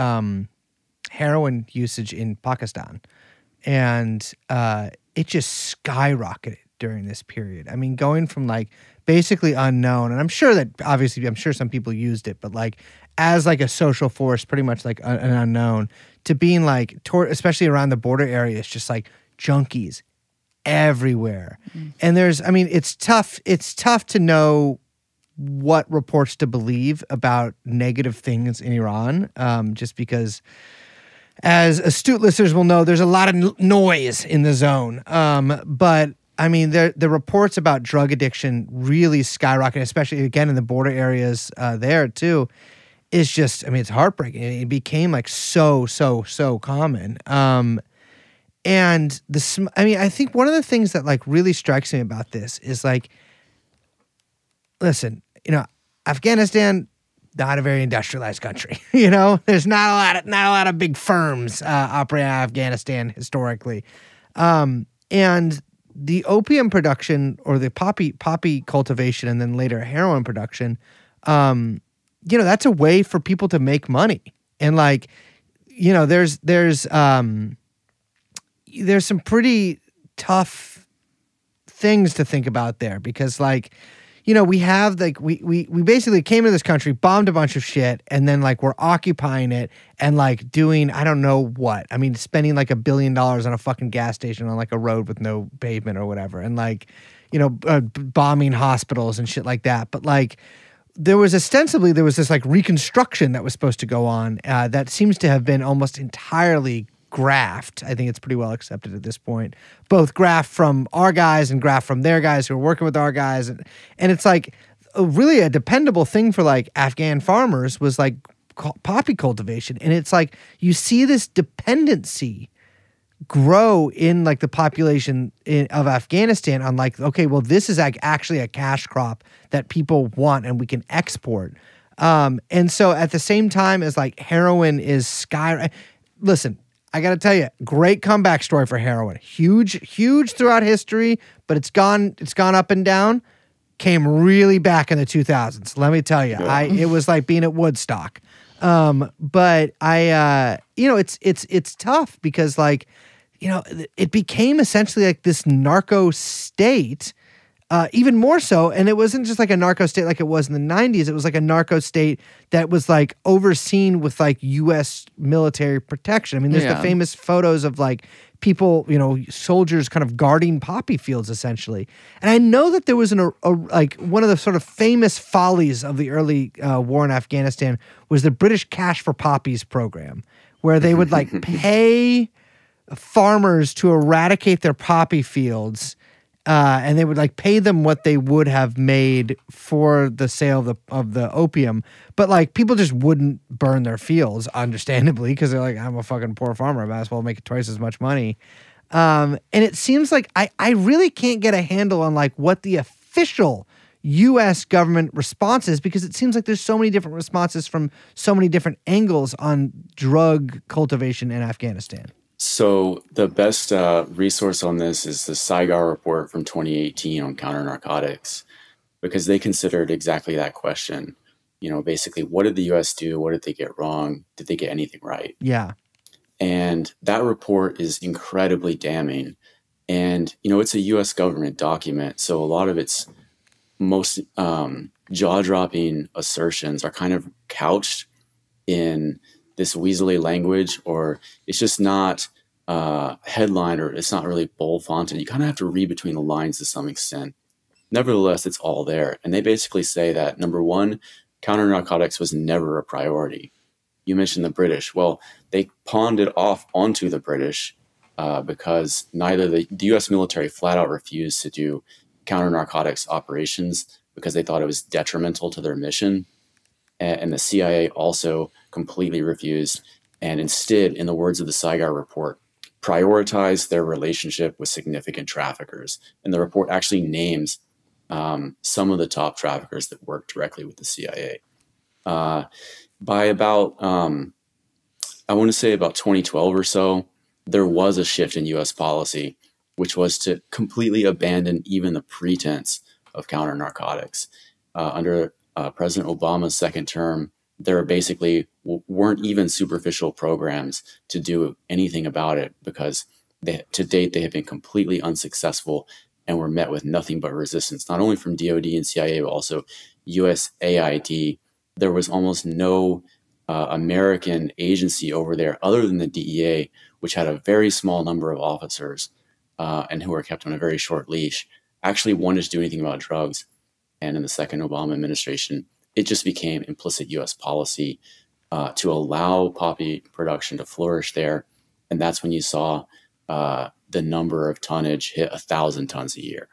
heroin usage in Pakistan, and it just skyrocketed during this period. I mean, going from like basically unknown, and I'm sure some people used it, but like as like a social force, pretty much like an unknown, to being like, especially around the border areas, just like junkies everywhere. And it's tough to know what reports to believe about negative things in Iran, just because, as astute listeners will know, there's a lot of noise in the zone. But I mean, the reports about drug addiction really skyrocketed, especially again in the border areas there too. Is just, it's heartbreaking. It became like so common. And I think one of the things that like really strikes me about this is like, listen, Afghanistan, not a very industrialized country. There's not a lot of big firms operating in Afghanistan historically. And the opium production, or the poppy cultivation, and then later heroin production, that's a way for people to make money. And like, there's some pretty tough things to think about there, because like, we have like, we basically came to this country, bombed a bunch of shit, and then like we're occupying it and like doing, I don't know what. Spending like $1 billion on a fucking gas station on like a road with no pavement or whatever. And like, bombing hospitals and shit like that. But like, there was this like reconstruction that was supposed to go on that seems to have been almost entirely graft. I think it's pretty well accepted at this point. Both graft from our guys and graft from their guys who are working with our guys. And it's like really a dependable thing for like Afghan farmers was like poppy cultivation. And it's like you see this dependency grow in like the population of Afghanistan on like, okay, well, this is like actually a cash crop that people want and we can export. And so at the same time as like heroin is listen, I got to tell you, great comeback story for heroin. Huge throughout history, but it's gone up and down. Came really back in the 2000s. Let me tell you, it was like being at Woodstock. But I, it's tough because like, it became essentially like this narco state, even more so. And it wasn't just like a narco state like it was in the 90s. It was like a narco state that was like overseen with like U.S. military protection. I mean, there's the famous photos of like people, soldiers kind of guarding poppy fields essentially. And I know that there was like one of the sort of famous follies of the early war in Afghanistan was the British Cash for Poppies program, where they would like pay farmers to eradicate their poppy fields. And they would like pay them what they would have made for the sale of the opium, but like people just wouldn't burn their fields, understandably, because they're like, I'm a fucking poor farmer, I might as well make twice as much money. And it seems like I really can't get a handle on like what the official U.S. government response is, because it seems like there's so many different responses from so many different angles on drug cultivation in Afghanistan. So the best resource on this is the Saigar report from 2018 on counter narcotics, because they considered exactly that question. Basically, what did the U.S. do? What did they get wrong? Did they get anything right? Yeah. And that report is incredibly damning. And, it's a U.S. government document. So a lot of its most jaw-dropping assertions are kind of couched in this weaselly language, or it's just not headline, or it's not really bold fonted. You kind of have to read between the lines to some extent. Nevertheless, it's all there. And they basically say that, number one, counter narcotics was never a priority. You mentioned the British. Well, they pawned it off onto the British because neither the U.S. military flat out refused to do counter narcotics operations because they thought it was detrimental to their mission. And the CIA also completely refused, and instead, in the words of the Saigar report, prioritized their relationship with significant traffickers. And the report actually names some of the top traffickers that work directly with the CIA. By about, I want to say about 2012 or so, there was a shift in U.S. policy, which was to completely abandon even the pretense of counter narcotics. Under President Obama's second term, there basically weren't even superficial programs to do anything about it, because to date they have been completely unsuccessful and were met with nothing but resistance, not only from DOD and CIA, but also USAID. There was almost no American agency over there other than the DEA, which had a very small number of officers and who were kept on a very short leash, actually wanted to do anything about drugs. And in the second Obama administration, it just became implicit U.S. policy to allow poppy production to flourish there. And that's when you saw the number of tonnage hit 1,000 tons a year.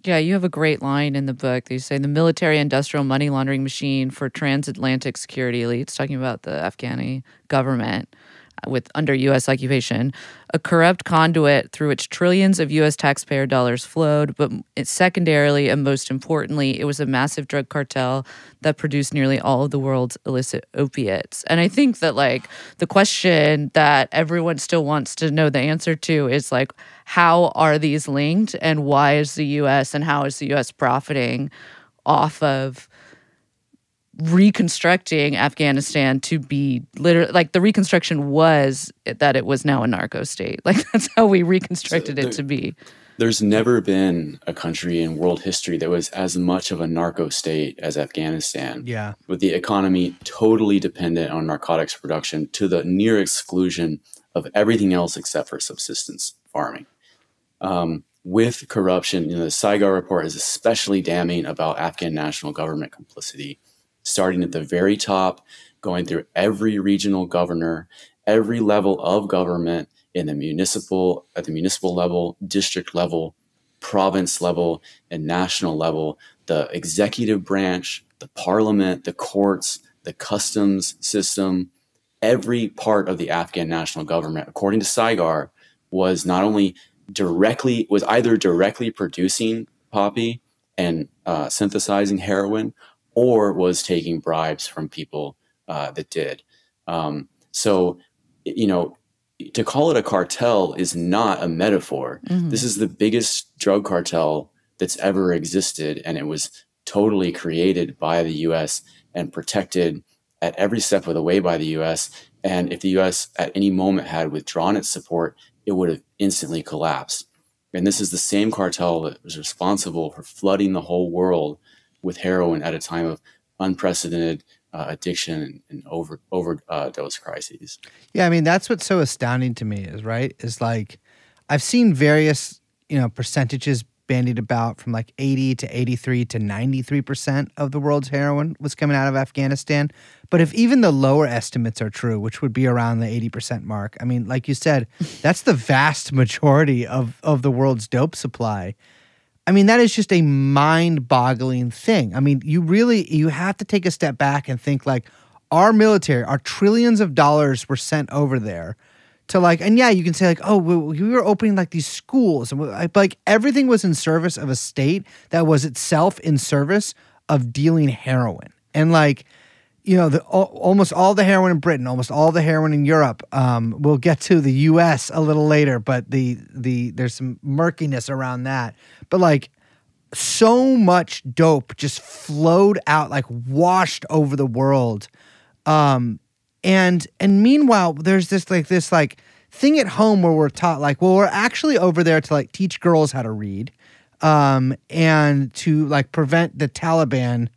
Yeah, you have a great line in the book. You say the military industrial money laundering machine for transatlantic security elites, talking about the Afghani government under U.S. occupation, a corrupt conduit through which trillions of U.S. taxpayer dollars flowed, but secondarily and most importantly, it was a massive drug cartel that produced nearly all of the world's illicit opiates. And I think that like the question that everyone still wants to know the answer to is like, how are these linked, and why is the U.S. and how is the U.S. profiting off of reconstructing Afghanistan to be literally, like, the reconstruction was that it was now a narco state. Like, that's how we reconstructed it to be. There's never been a country in world history that was as much of a narco state as Afghanistan. Yeah. With the economy totally dependent on narcotics production to the near exclusion of everything else except for subsistence farming. With corruption, the Saigar report is especially damning about Afghan national government complicity, starting at the very top, going through every regional governor, every level of government at the municipal level, district level, province level, and national level, the executive branch, the parliament, the courts, the customs system, every part of the Afghan national government, according to Saigar, was either directly producing poppy and synthesizing heroin, or was taking bribes from people that did. So, to call it a cartel is not a metaphor. Mm-hmm. This is the biggest drug cartel that's ever existed, and it was totally created by the U.S. and protected at every step of the way by the U.S. And if the U.S. at any moment had withdrawn its support, it would have instantly collapsed. And this is the same cartel that was responsible for flooding the whole world with heroin at a time of unprecedented addiction and overdose crises. Yeah, I mean, that's what's so astounding to me is like, I've seen various, percentages bandied about from like 80 to 83 to 93% of the world's heroin was coming out of Afghanistan. But if even the lower estimates are true, which would be around the 80% mark, I mean, like you said, that's the vast majority of the world's dope supply. I mean, that is just a mind-boggling thing. I mean, you have to take a step back and think like our military, our trillions of dollars were sent over there to like, and yeah, you can say like, oh, we were opening like these schools, and like everything was in service of a state that was itself in service of dealing heroin. And like, almost all the heroin in Britain, almost all the heroin in Europe. We'll get to the U.S. a little later, but there's some murkiness around that. But like, so much dope just flowed out, like washed over the world. And meanwhile, there's this thing at home where we're taught like, well, we're actually over there to like teach girls how to read, and to like prevent the Taliban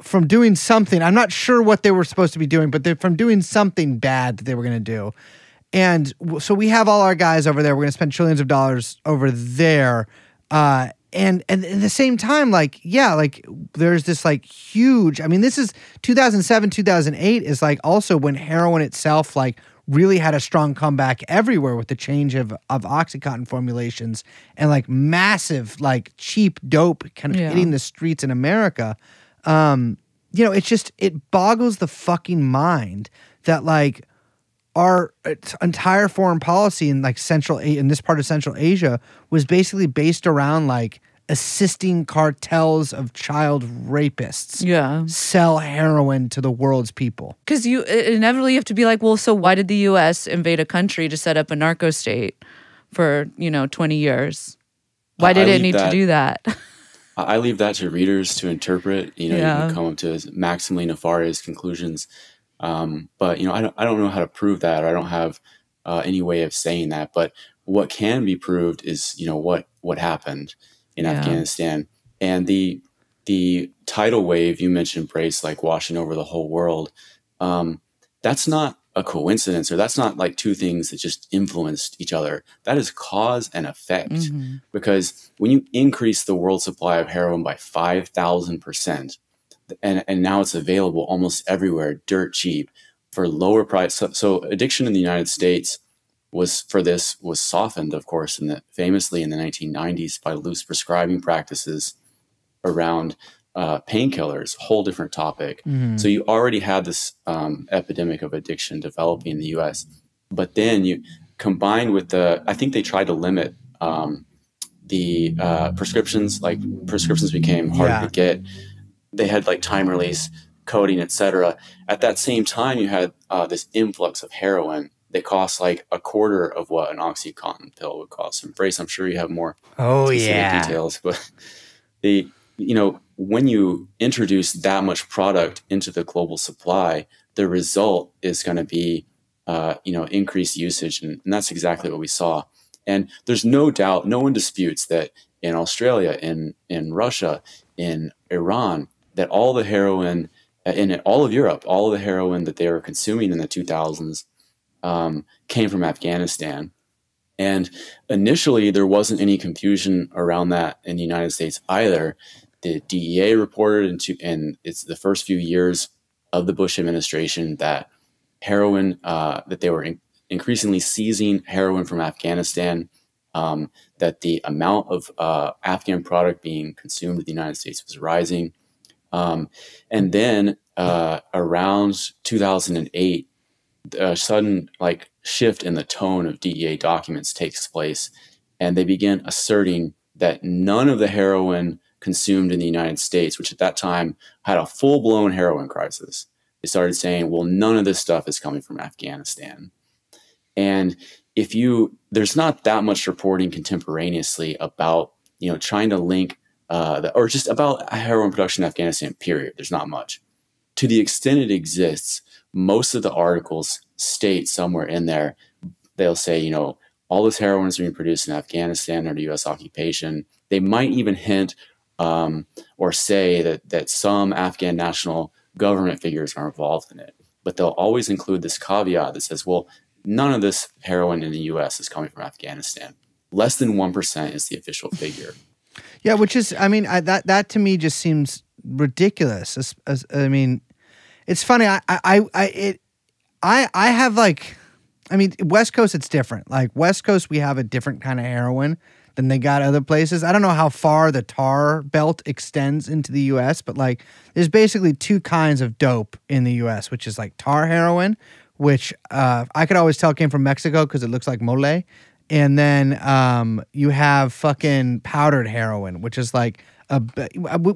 from doing something. I'm not sure what they were supposed to be doing, but they're from doing something bad that they were going to do. And so we have all our guys over there. We're going to spend trillions of dollars over there. And at the same time, like, yeah, like there's this like huge, I mean, this is 2007, 2008 is like also when heroin itself like really had a strong comeback everywhere with the change of Oxycontin formulations and like massive, like cheap dope kind of hitting the streets in America. It boggles the fucking mind that like our entire foreign policy in like in this part of Central Asia was basically based around like assisting cartels of child rapists sell heroin to the world's people. Because you inevitably have to be like, well, so why did the U.S. invade a country to set up a narco state for 20 years? Why did it need to do that? I leave that to readers to interpret. You can come up to maximally nefarious conclusions. But I don't know how to prove that, or I don't have any way of saying that. But what can be proved is what happened in Afghanistan, and the tidal wave you mentioned, Brace, like washing over the whole world. That's not a coincidence, or that's not like two things that just influenced each other. That is cause and effect, because when you increase the world supply of heroin by 5,000%. And now it's available almost everywhere, dirt cheap, for lower price. So addiction in the United States was softened, of course, famously in the 1990s by loose prescribing practices around painkillers, a whole different topic. So you already had this epidemic of addiction developing in the U.S. But then you combined with I think they tried to limit the prescriptions. Like prescriptions became harder to get. They had like time release, coding, etc. At that same time, you had this influx of heroin that costs like a quarter of what an OxyContin pill would cost. And Brace, I'm sure you have more specific details, but when you introduce that much product into the global supply, the result is going to be increased usage, and that's exactly what we saw. And there's no doubt, no one disputes that in Australia, in Russia, in Iran, that all the heroin in all of Europe, all of the heroin that they were consuming in the 2000s came from Afghanistan. And initially, there wasn't any confusion around that in the United States either. The DEA reported and it's the first few years of the Bush administration that heroin, that they were increasingly seizing heroin from Afghanistan, that the amount of Afghan product being consumed in the United States was rising. And then around 2008, a sudden like shift in the tone of DEA documents takes place, and they begin asserting that none of the heroin consumed in the United States, which at that time had a full-blown heroin crisis, they started saying, well, none of this stuff is coming from Afghanistan. And there's not that much reporting contemporaneously about, trying to link or just about heroin production in Afghanistan, period. There's not much. to the extent it exists, most of the articles state somewhere in there, they'll say, you know, all this heroin is being produced in Afghanistan under U.S. occupation. They might even hint or say that some Afghan national government figures are involved in it. But they'll always include this caveat that says, well, none of this heroin in the U.S. is coming from Afghanistan. Less than 1% is the official figure. Yeah, which is, I mean, that to me just seems ridiculous. I mean, it's funny. I have like, I mean, West Coast, it's different. Like West Coast, we have a different kind of heroin than they got other places. I don't know how far the tar belt extends into the U.S., but like there's basically two kinds of dope in the U.S., which is like tar heroin, which I could always tell came from Mexico because it looks like mole. And then you have fucking powdered heroin, which is like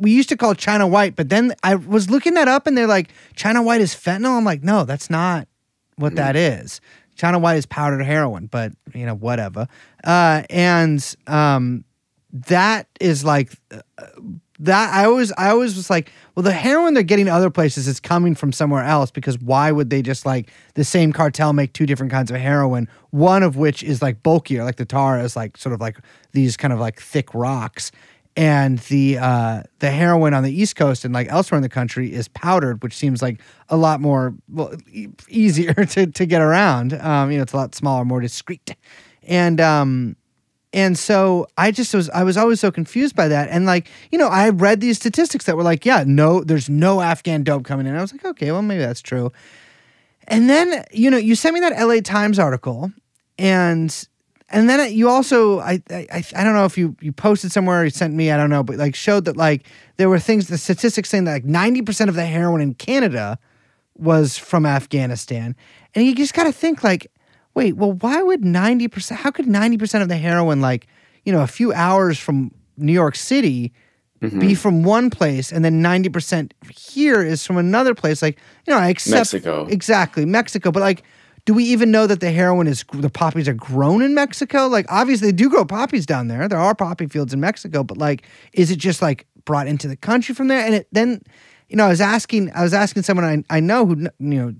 we used to call China White, but then I was looking that up and they're like, China White is fentanyl. I'm like, no, that's not what that is. China White is powdered heroin, but you know, whatever. And that is like that. I always was like, well, the heroin they're getting other places is coming from somewhere else, because why would they just like the same cartel make two different kinds of heroin? One of which is like bulkier, like the tar is like sort of like these kind of like thick rocks. And the heroin on the East Coast and like elsewhere in the country is powdered, which seems like a lot more easier to get around. You know, it's a lot smaller, more discreet. And so I was always so confused by that. And like, you know, I read these statistics that were like, yeah, no, there's no Afghan dope coming in. I was like, okay, well, maybe that's true. And then, you know, you sent me that LA Times article, and then you also, I don't know if you posted somewhere or you sent me, I don't know, but like showed that like there were things, the statistics saying that like 90% of the heroin in Canada was from Afghanistan. And you just got to think like, wait, well, why would 90%, how could 90% of the heroin, like, you know, a few hours from New York City be from one place, and then 90% here is from another place? Like, you know, I accept. Mexico. Exactly, Mexico. But like, do we even know that the poppies are grown in Mexico? Like, obviously they do grow poppies down there. There are poppy fields in Mexico, but like, is it just like brought into the country from there? And then, you know, I was asking someone I know who, you know,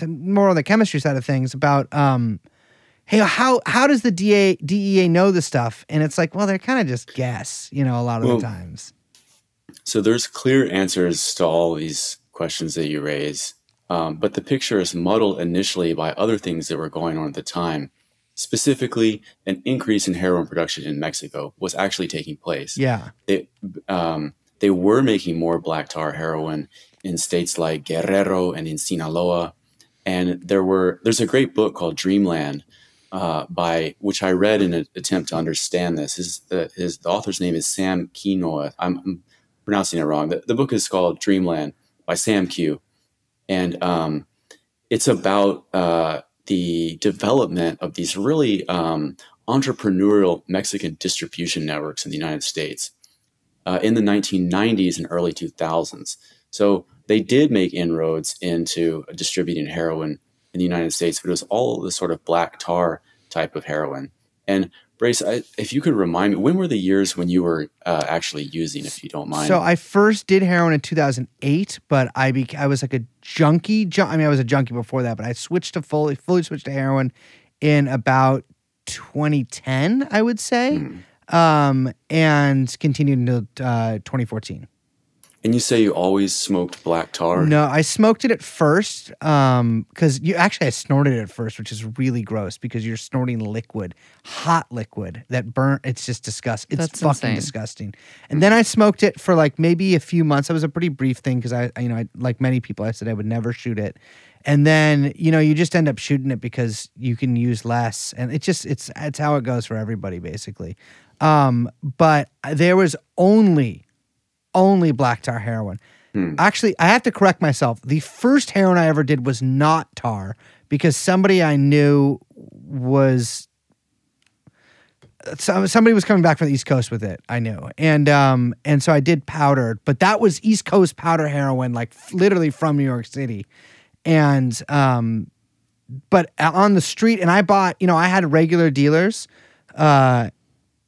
more on the chemistry side of things about, hey, how does the DEA know this stuff? And it's like, well, they're kind of just guess, you know, a lot of the times. So there's clear answers to all these questions that you raise. But the picture is muddled initially by other things that were going on at the time. Specifically, an increase in heroin production in Mexico was actually taking place. Yeah. They were making more black tar heroin in states like Guerrero and in Sinaloa. And there's a great book called Dreamland, by which I read in an attempt to understand this. The author's name is Sam Quinoa. I'm pronouncing it wrong. The book is called Dreamland by Sam Q. And it's about the development of these really entrepreneurial Mexican distribution networks in the United States in the 1990s and early 2000s. So they did make inroads into distributing heroin in the United States, but it was all the sort of black tar type of heroin. And Brace, if you could remind me, when were the years when you were actually using, if you don't mind? So I first did heroin in 2008, but I was like a junkie. I mean, I was a junkie before that, but I switched to fully switched to heroin in about 2010, I would say, and continued until 2014. And you say you always smoked black tar? No, I smoked it at first because I snorted it at first, which is really gross because you're snorting liquid, hot liquid that burnt. It's just disgusting. It's fucking insane. Disgusting. And then I smoked it for like maybe a few months. It was a pretty brief thing because I like many people, I said I would never shoot it. And then, you know, you just end up shooting it because you can use less. And it's how it goes for everybody, basically. But there was only black tar heroin. Actually, I have to correct myself. The first heroin I ever did was not tar because somebody I knew was somebody was coming back from the East Coast with it. I knew, and so I did powdered, but that was East Coast powder heroin, like literally from New York City, and but on the street. And I bought, you know, I had regular dealers. I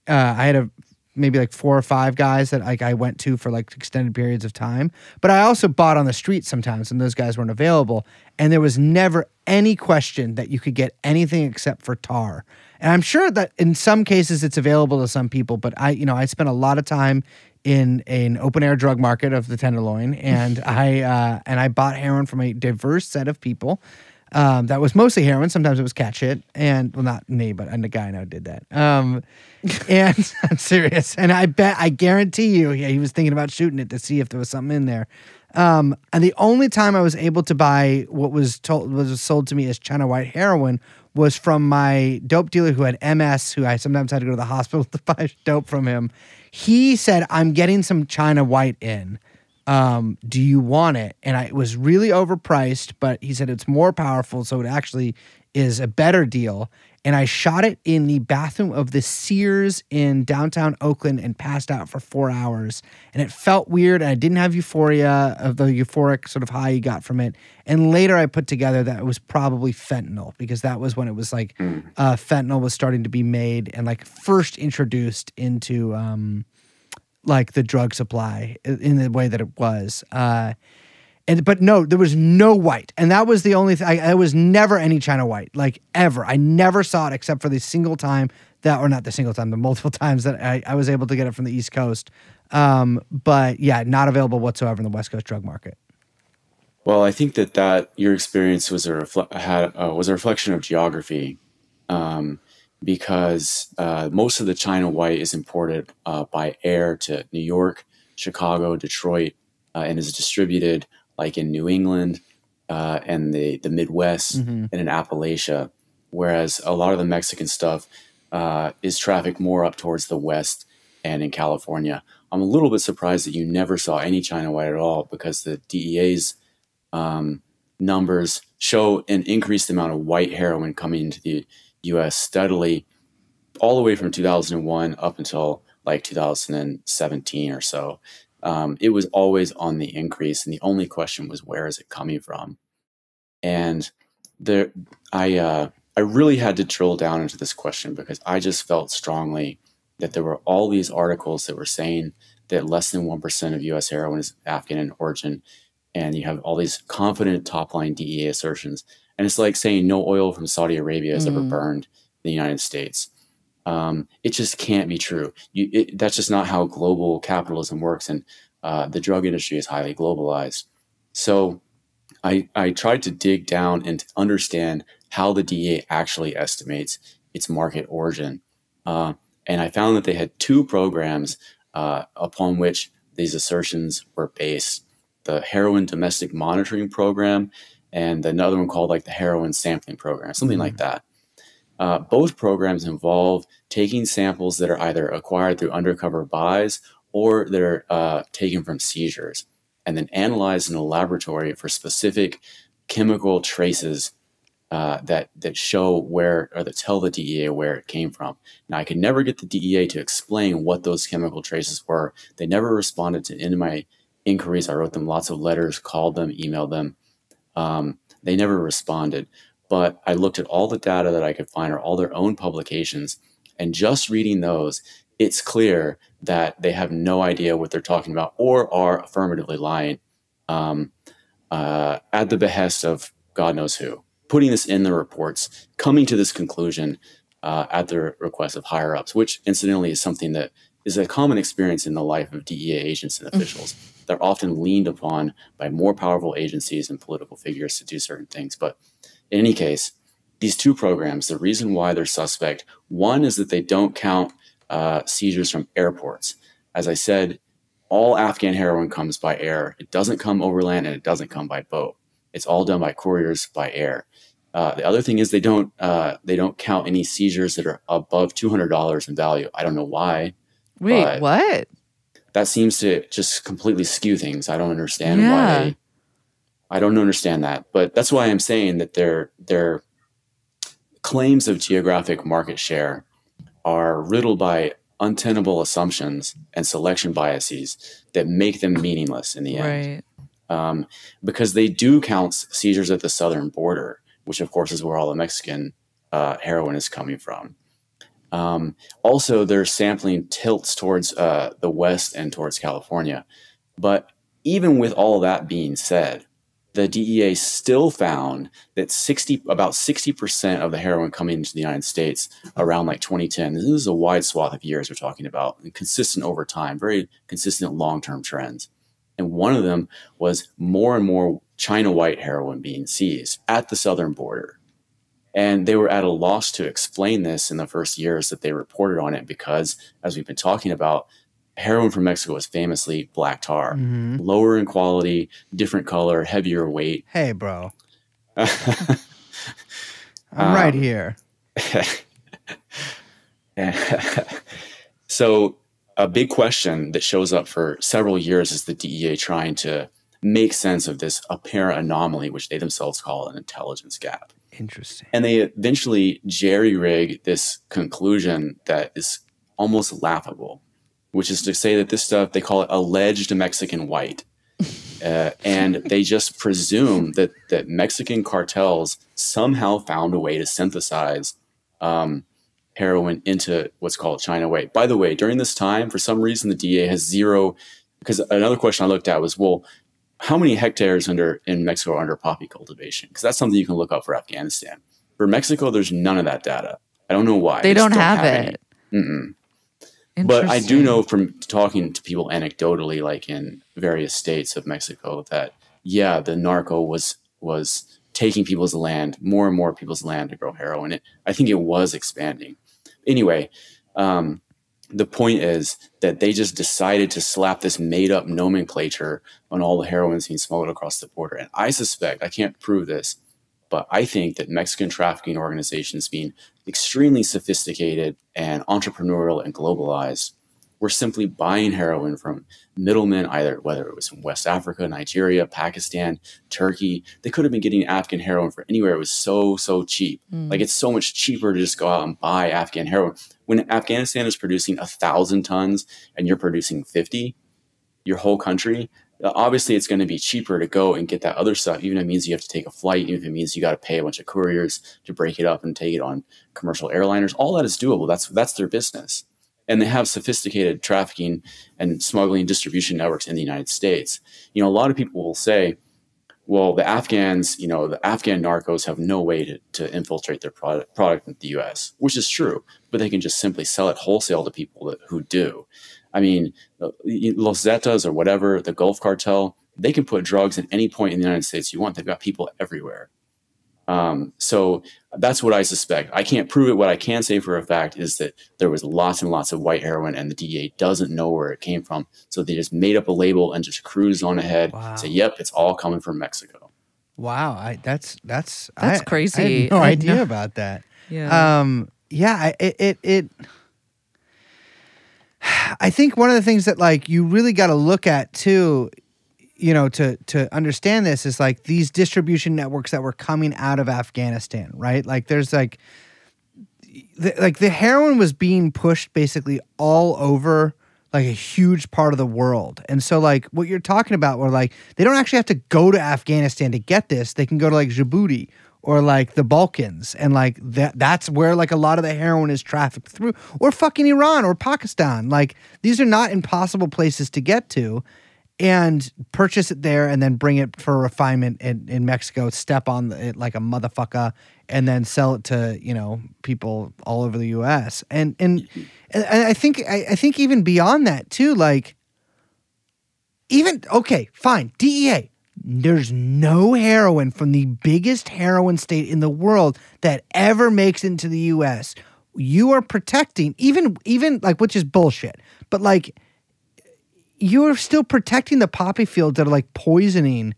had maybe like 4 or 5 guys that like I went to for like extended periods of time. But I also bought on the street sometimes when those guys weren't available. And there was never any question that you could get anything except for tar. And I'm sure that in some cases it's available to some people, but I spent a lot of time in an open air drug market of the Tenderloin, and I bought heroin from a diverse set of people. That was mostly heroin. Sometimes it was cat shit, and well, not me, but a guy I know did that. And I'm serious, and I guarantee you, he was thinking about shooting it to see if there was something in there. And the only time I was able to buy what was sold to me as China White heroin was from my dope dealer who had MS, who I sometimes had to go to the hospital to buy dope from him. He said, "I'm getting some China White in. Do you want it?" And it was really overpriced, but he said it's more powerful, so it actually is a better deal. And I shot it in the bathroom of the Sears in downtown Oakland and passed out for 4 hours. And it felt weird, and I didn't have euphoria of the euphoric sort of high you got from it. And later I put together that it was probably fentanyl, because that was when it was like fentanyl was starting to be made and like first introduced into like the drug supply in the way that it was. But no, there was no white. And that was the only thing. I was never any China White, like ever. I never saw it except for the single time or not the single time, the multiple times that I was able to get it from the East Coast. But yeah, not available whatsoever in the West Coast drug market. Well, I think that your experience was a reflection of geography, because most of the China White is imported by air to New York, Chicago, Detroit, and is distributed like in New England and the Midwest and in Appalachia, whereas a lot of the Mexican stuff is trafficked more up towards the West and in California. I'm a little bit surprised that you never saw any China White at all, because the DEA's numbers show an increased amount of white heroin coming into the U.S. steadily all the way from 2001 up until like 2017 or so. It was always on the increase, and the only question was, where is it coming from? And I really had to drill down into this question, because I just felt strongly that there were all these articles that were saying that less than 1% of U.S. heroin is Afghan in origin, and you have all these confident top-line DEA assertions. And it's like saying no oil from Saudi Arabia has ever burned in the United States. It just can't be true. That's just not how global capitalism works, and the drug industry is highly globalized. So I tried to dig down and understand how the DEA actually estimates its market origin. And I found that they had 2 programs upon which these assertions were based: the Heroin Domestic Monitoring Program and another one called like the Heroin Sampling Program, something like that. Both programs involve taking samples that are either acquired through undercover buys or that are taken from seizures, and then analyzed in a laboratory for specific chemical traces that show where, or that tell the DEA where it came from. Now, I could never get the DEA to explain what those chemical traces were. They never responded to any of my inquiries. I wrote them lots of letters, called them, emailed them. They never responded. But I looked at all the data that I could find, or all their own publications, and just reading those, it's clear that they have no idea what they're talking about, or are affirmatively lying at the behest of God knows who, putting this in the reports, coming to this conclusion at the request of higher ups, which incidentally is something that is a common experience in the life of DEA agents and officials. They're often leaned upon by more powerful agencies and political figures to do certain things. But in any case, these 2 programs, the reason why they're suspect, one is that they don't count seizures from airports. As I said, all Afghan heroin comes by air. It doesn't come overland, and it doesn't come by boat. It's all done by couriers by air. The other thing is they don't count any seizures that are above $200 in value. I don't know why. Wait, what? That seems to just completely skew things. I don't understand why. I don't understand that, but that's why I'm saying that their claims of geographic market share are riddled by untenable assumptions and selection biases that make them meaningless in the end. Right. Because they do count seizures at the southern border, which of course is where all the Mexican heroin is coming from. Also, their sampling tilts towards the West and towards California. But even with all that being said, the DEA still found that about 60% of the heroin coming into the United States around like 2010, this is a wide swath of years we're talking about, and consistent over time, very consistent long-term trends. And one of them was more and more China white heroin being seized at the southern border. And they were at a loss to explain this in the first years that they reported on it because, as we've been talking about, heroin from Mexico is famously black tar, lower in quality, different color, heavier weight. Hey, bro. I'm right here. So a big question that shows up for several years is the DEA trying to make sense of this apparent anomaly, which they themselves call an intelligence gap. Interesting. And they eventually jerry-rig this conclusion that is almost laughable, which is to say that this stuff, they call it alleged Mexican white. And they just presume that Mexican cartels somehow found a way to synthesize heroin into what's called China white. By the way, during this time, for some reason, the DEA has zero, because another question I looked at was, well, how many hectares in Mexico are under poppy cultivation? Because that's something you can look up for Afghanistan. For Mexico, there's none of that data. I don't know why. They don't have it. But I do know from talking to people anecdotally, like in various states of Mexico, that, yeah, the narco was taking people's land, more and more people's land to grow heroin. I think it was expanding. Anyway, the point is that they just decided to slap this made-up nomenclature on all the heroin being smuggled across the border. And I suspect, I can't prove this, but I think that Mexican trafficking organizations, being extremely sophisticated and entrepreneurial and globalized, were simply buying heroin from middlemen, either whether it was from West Africa, Nigeria, Pakistan, Turkey. They could have been getting Afghan heroin for anywhere. It was so cheap. Like, it's so much cheaper to just go out and buy Afghan heroin. When Afghanistan is producing 1,000 tons and you're producing 50, your whole country, obviously it's going to be cheaper to go and get that other stuff, even if it means you have to take a flight, even if it means you got to pay a bunch of couriers to break it up and take it on commercial airliners. All that is doable. That's their business. And they have sophisticated trafficking and smuggling distribution networks in the United States. You know, a lot of people will say, well, the Afghans, the Afghan narcos have no way to infiltrate their product in the U.S., which is true, but they can just simply sell it wholesale to people who do. I mean, Los Zetas or whatever, the Gulf cartel, they can put drugs at any point in the United States you want. They've got people everywhere. So that's what I suspect. I can't prove it. What I can say for a fact is that there was lots and lots of white heroin and the DEA doesn't know where it came from. So they just made up a label and just cruised on ahead. Wow. Say, yep, it's all coming from Mexico. Wow. That's crazy. I had no idea about that. Yeah. I think one of the things that, like, you really got to look at too, to understand this is like these distribution networks that were coming out of Afghanistan, right? Like, there's the heroin was being pushed basically all over like a huge part of the world. And so, like, what you're talking about, where like they don't actually have to go to Afghanistan to get this. They can go to like Djibouti or like the Balkans, and like that's where like a lot of the heroin is trafficked through, or fucking Iran or Pakistan. Like, these are not impossible places to get to and purchase it there and then bring it for refinement in Mexico, step on it like a motherfucker, and then sell it to, people all over the US. And I think even beyond that too, like, okay, fine, DEA, there's no heroin from the biggest heroin state in the world that ever makes it into the US. You are protecting, even like, which is bullshit, but like, you're still protecting the poppy fields that are like poisoning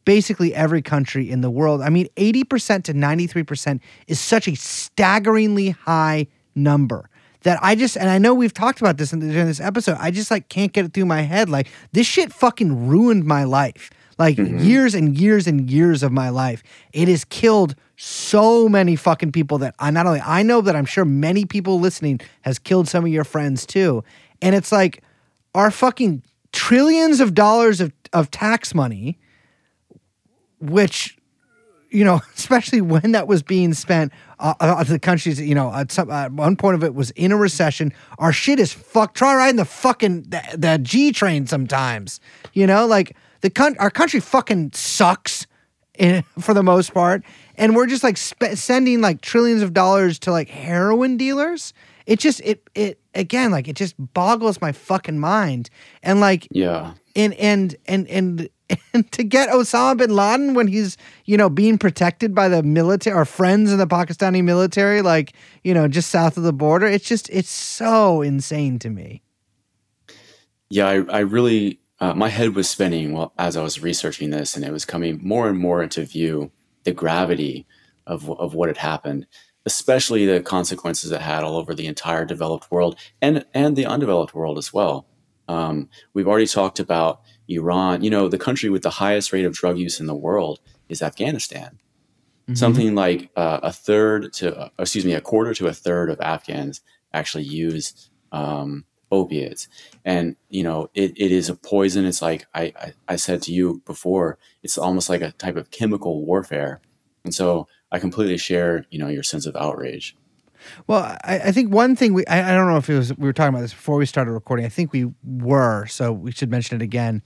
basically every country in the world. I mean, 80% to 93% is such a staggeringly high number that and I know we've talked about this during this episode, I just like can't get it through my head. Like, this shit fucking ruined my life. Like, years and years and years of my life. It has killed so many fucking people that I know, that I'm sure many people listening has killed some of your friends too. And it's like, our fucking trillions of dollars of tax money, which, especially when that was being spent, the countries, at one point of it was in a recession. Our shit is fucked. Try riding the G train sometimes, like our country fucking sucks for the most part. And we're just like sending like trillions of dollars to like heroin dealers. It just, it again, like it just boggles my fucking mind. And like, yeah. And to get Osama bin Laden when he's, being protected by the military, our friends in the Pakistani military, like, just south of the border, it's so insane to me. Yeah, I really, my head was spinning as I was researching this, and it was coming more and more into view the gravity of what had happened, especially the consequences it had all over the entire developed world and the undeveloped world as well. We've already talked about Iran. The country with the highest rate of drug use in the world is Afghanistan. Mm-hmm. Something like a quarter to a third of Afghans actually use opiates. And, it is a poison. It's like I said to you before, it's almost like a type of chemical warfare. And so I completely share, your sense of outrage. Well, I think one thing I don't know if we were talking about this before we started recording. I think we were, so we should mention it again.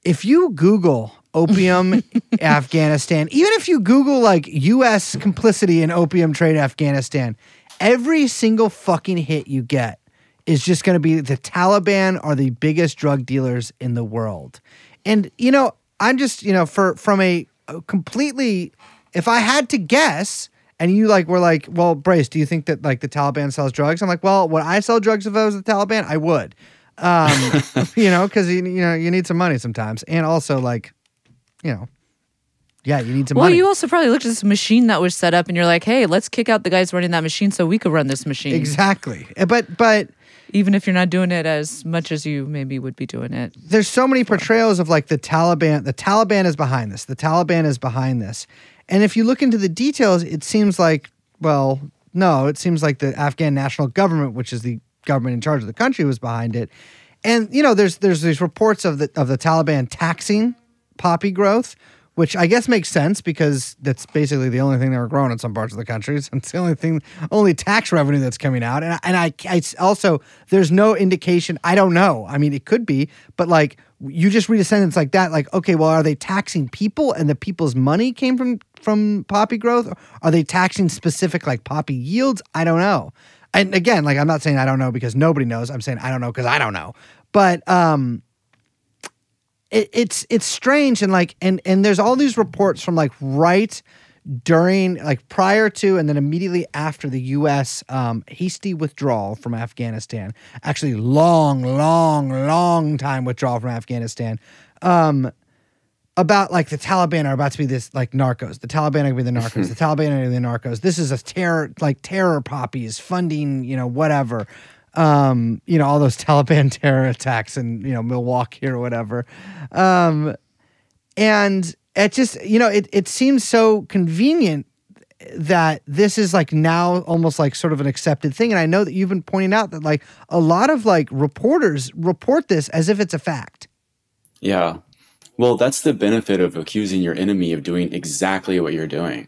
If you Google opium Afghanistan, even if you Google like U.S. complicity in opium trade Afghanistan, every single fucking hit you get is just going to be the Taliban are the biggest drug dealers in the world. And, I'm just, from a completely, if I had to guess, and you were like, well, Brace, do you think that like the Taliban sells drugs? I'm like, well, would I sell drugs if I was the Taliban? I would, because you need some money sometimes, and also like, yeah, you need some money. Well, you also probably looked at this machine that was set up, and you're like, hey, let's kick out the guys running that machine so we could run this machine. Exactly, but even if you're not doing it as much as you maybe would be doing it, there's so many portrayals of like the Taliban. The Taliban is behind this. The Taliban is behind this. And if you look into the details, it seems like, well, no, it seems like the Afghan national government, which is the government in charge of the country, was behind it. And, there's these reports of the Taliban taxing poppy growth, which I guess makes sense because that's basically the only thing they were growing in some parts of the country. It's the only tax revenue that's coming out. And I also, there's no indication, I don't know. I mean, it could be, but like, you just read a sentence like that, like, okay, well, are they taxing people and the people's money came from poppy growth? Are they taxing specific like poppy yields? I don't know. And again, like, I'm not saying I don't know because nobody knows. I'm saying I don't know because I don't know. But it's strange, and like and there's all these reports from like right during, like prior to and then immediately after the U.S. Hasty withdrawal from Afghanistan, actually long time withdrawal from Afghanistan, about like the Taliban are about to be this like narcos. The Taliban are going to be the narcos. The Taliban are going to be the narcos. This is a terror poppies funding, whatever. All those Taliban terror attacks in, Milwaukee or whatever. And it just, it seems so convenient that this is like now almost like sort of an accepted thing. And I know that you've been pointing out that like a lot of like reporters report this as if it's a fact. Yeah. Well, that's the benefit of accusing your enemy of doing exactly what you're doing.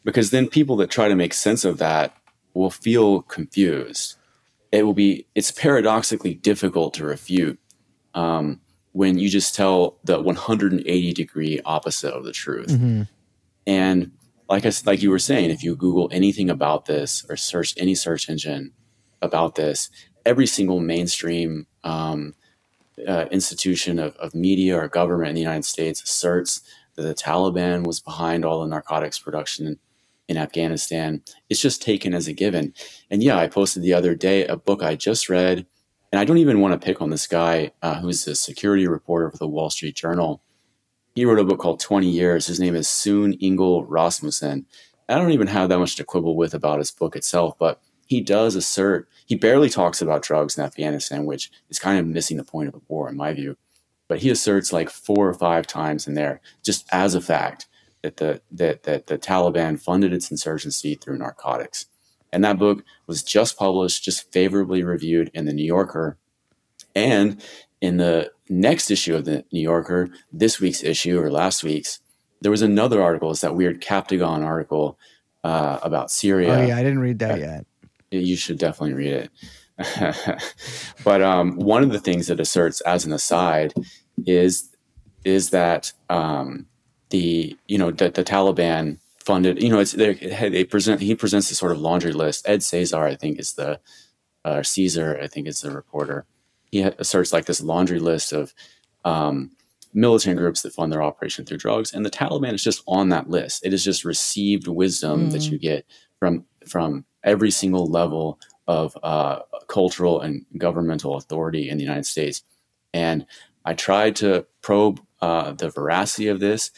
Because then people that try to make sense of that will feel confused. It's paradoxically difficult to refute when you just tell the 180-degree opposite of the truth. Mm-hmm. And like you were saying, if you Google anything about this or search any search engine about this, every single mainstream institution of media or government in the United States asserts that the Taliban was behind all the narcotics production in Afghanistan. It's just taken as a given. And yeah, I posted the other day a book I just read, and I don't even want to pick on this guy who's a security reporter for the Wall Street Journal. He wrote a book called 20 Years. His name is Soon Ingle Rasmussen. I don't even have that much to quibble with about his book itself, but he does assert, he barely talks about drugs in Afghanistan, which is kind of missing the point of the war in my view. But he asserts like 4 or 5 times in there, just as a fact, that the Taliban funded its insurgency through narcotics. And that book was just published, just favorably reviewed in the New Yorker. And in the next issue of the New Yorker, this week's issue or last week's, there was another article. It's that weird Captagon article about Syria. Oh yeah, I didn't read that yet. You should definitely read it. But one of the things that asserts, as an aside, is that the Taliban funded. He presents this sort of laundry list. Ed Cesar, I think, is the Caesar, I think, is the reporter. He asserts like this laundry list of militant groups that fund their operation through drugs, and the Taliban is just on that list. It is just received wisdom that you get from every single level of cultural and governmental authority in the United States. And I tried to probe the veracity of this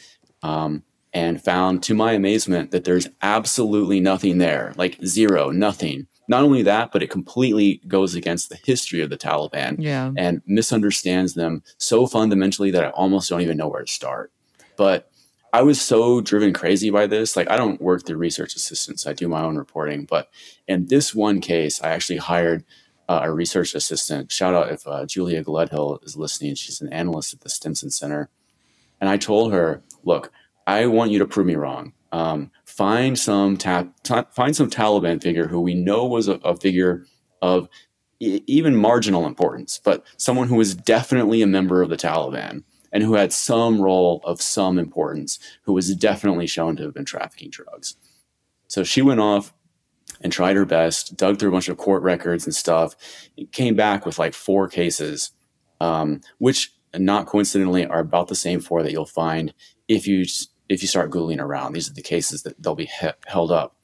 and found, to my amazement, that there's absolutely nothing there, like zero, nothing. Not only that, but it completely goes against the history of the Taliban and misunderstands them so fundamentally that I almost don't even know where to start. But I was so driven crazy by this. Like, I don't work through research assistants. I do my own reporting. But in this one case, I actually hired a research assistant. Shout out if Julia Gledhill is listening. She's an analyst at the Stimson Center. And I told her, look, I want you to prove me wrong. Find some Taliban figure who we know was a figure of even marginal importance, but someone who was definitely a member of the Taliban and who had some role of some importance, who was definitely shown to have been trafficking drugs. So she went off and tried her best, dug through a bunch of court records and stuff, and came back with like 4 cases, which not coincidentally are about the same 4 that you'll find if you start Googling around. These are the cases that they'll be held up.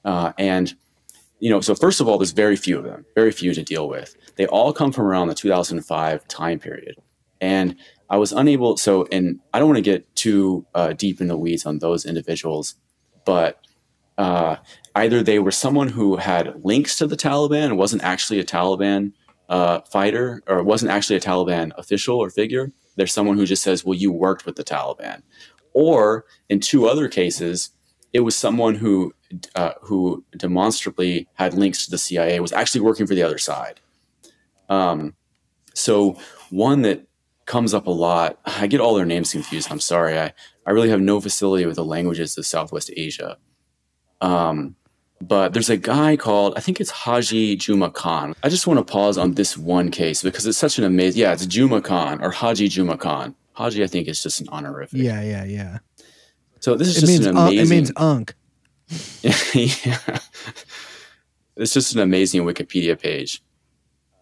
So first of all, there's very few of them, very few to deal with. They all come from around the 2005 time period. And I was unable, and I don't want to get too deep in the weeds on those individuals, but either they were someone who had links to the Taliban and wasn't actually a Taliban fighter, or wasn't actually a Taliban official or figure. There's someone who just says, well, you worked with the Taliban. Or in 2 other cases, it was someone who demonstrably had links to the CIA, was actually working for the other side. So one that comes up a lot, I get all their names confused. I'm sorry. I really have no facility with the languages of Southwest Asia. But there's a guy called, I think it's Haji Juma Khan. I just want to pause on this one case because it's such an amazing, it's Juma Khan or Haji Juma Khan. Haji, I think, is just an honorific. Yeah. So this is just an amazing... It means unk. Yeah. It's just an amazing Wikipedia page.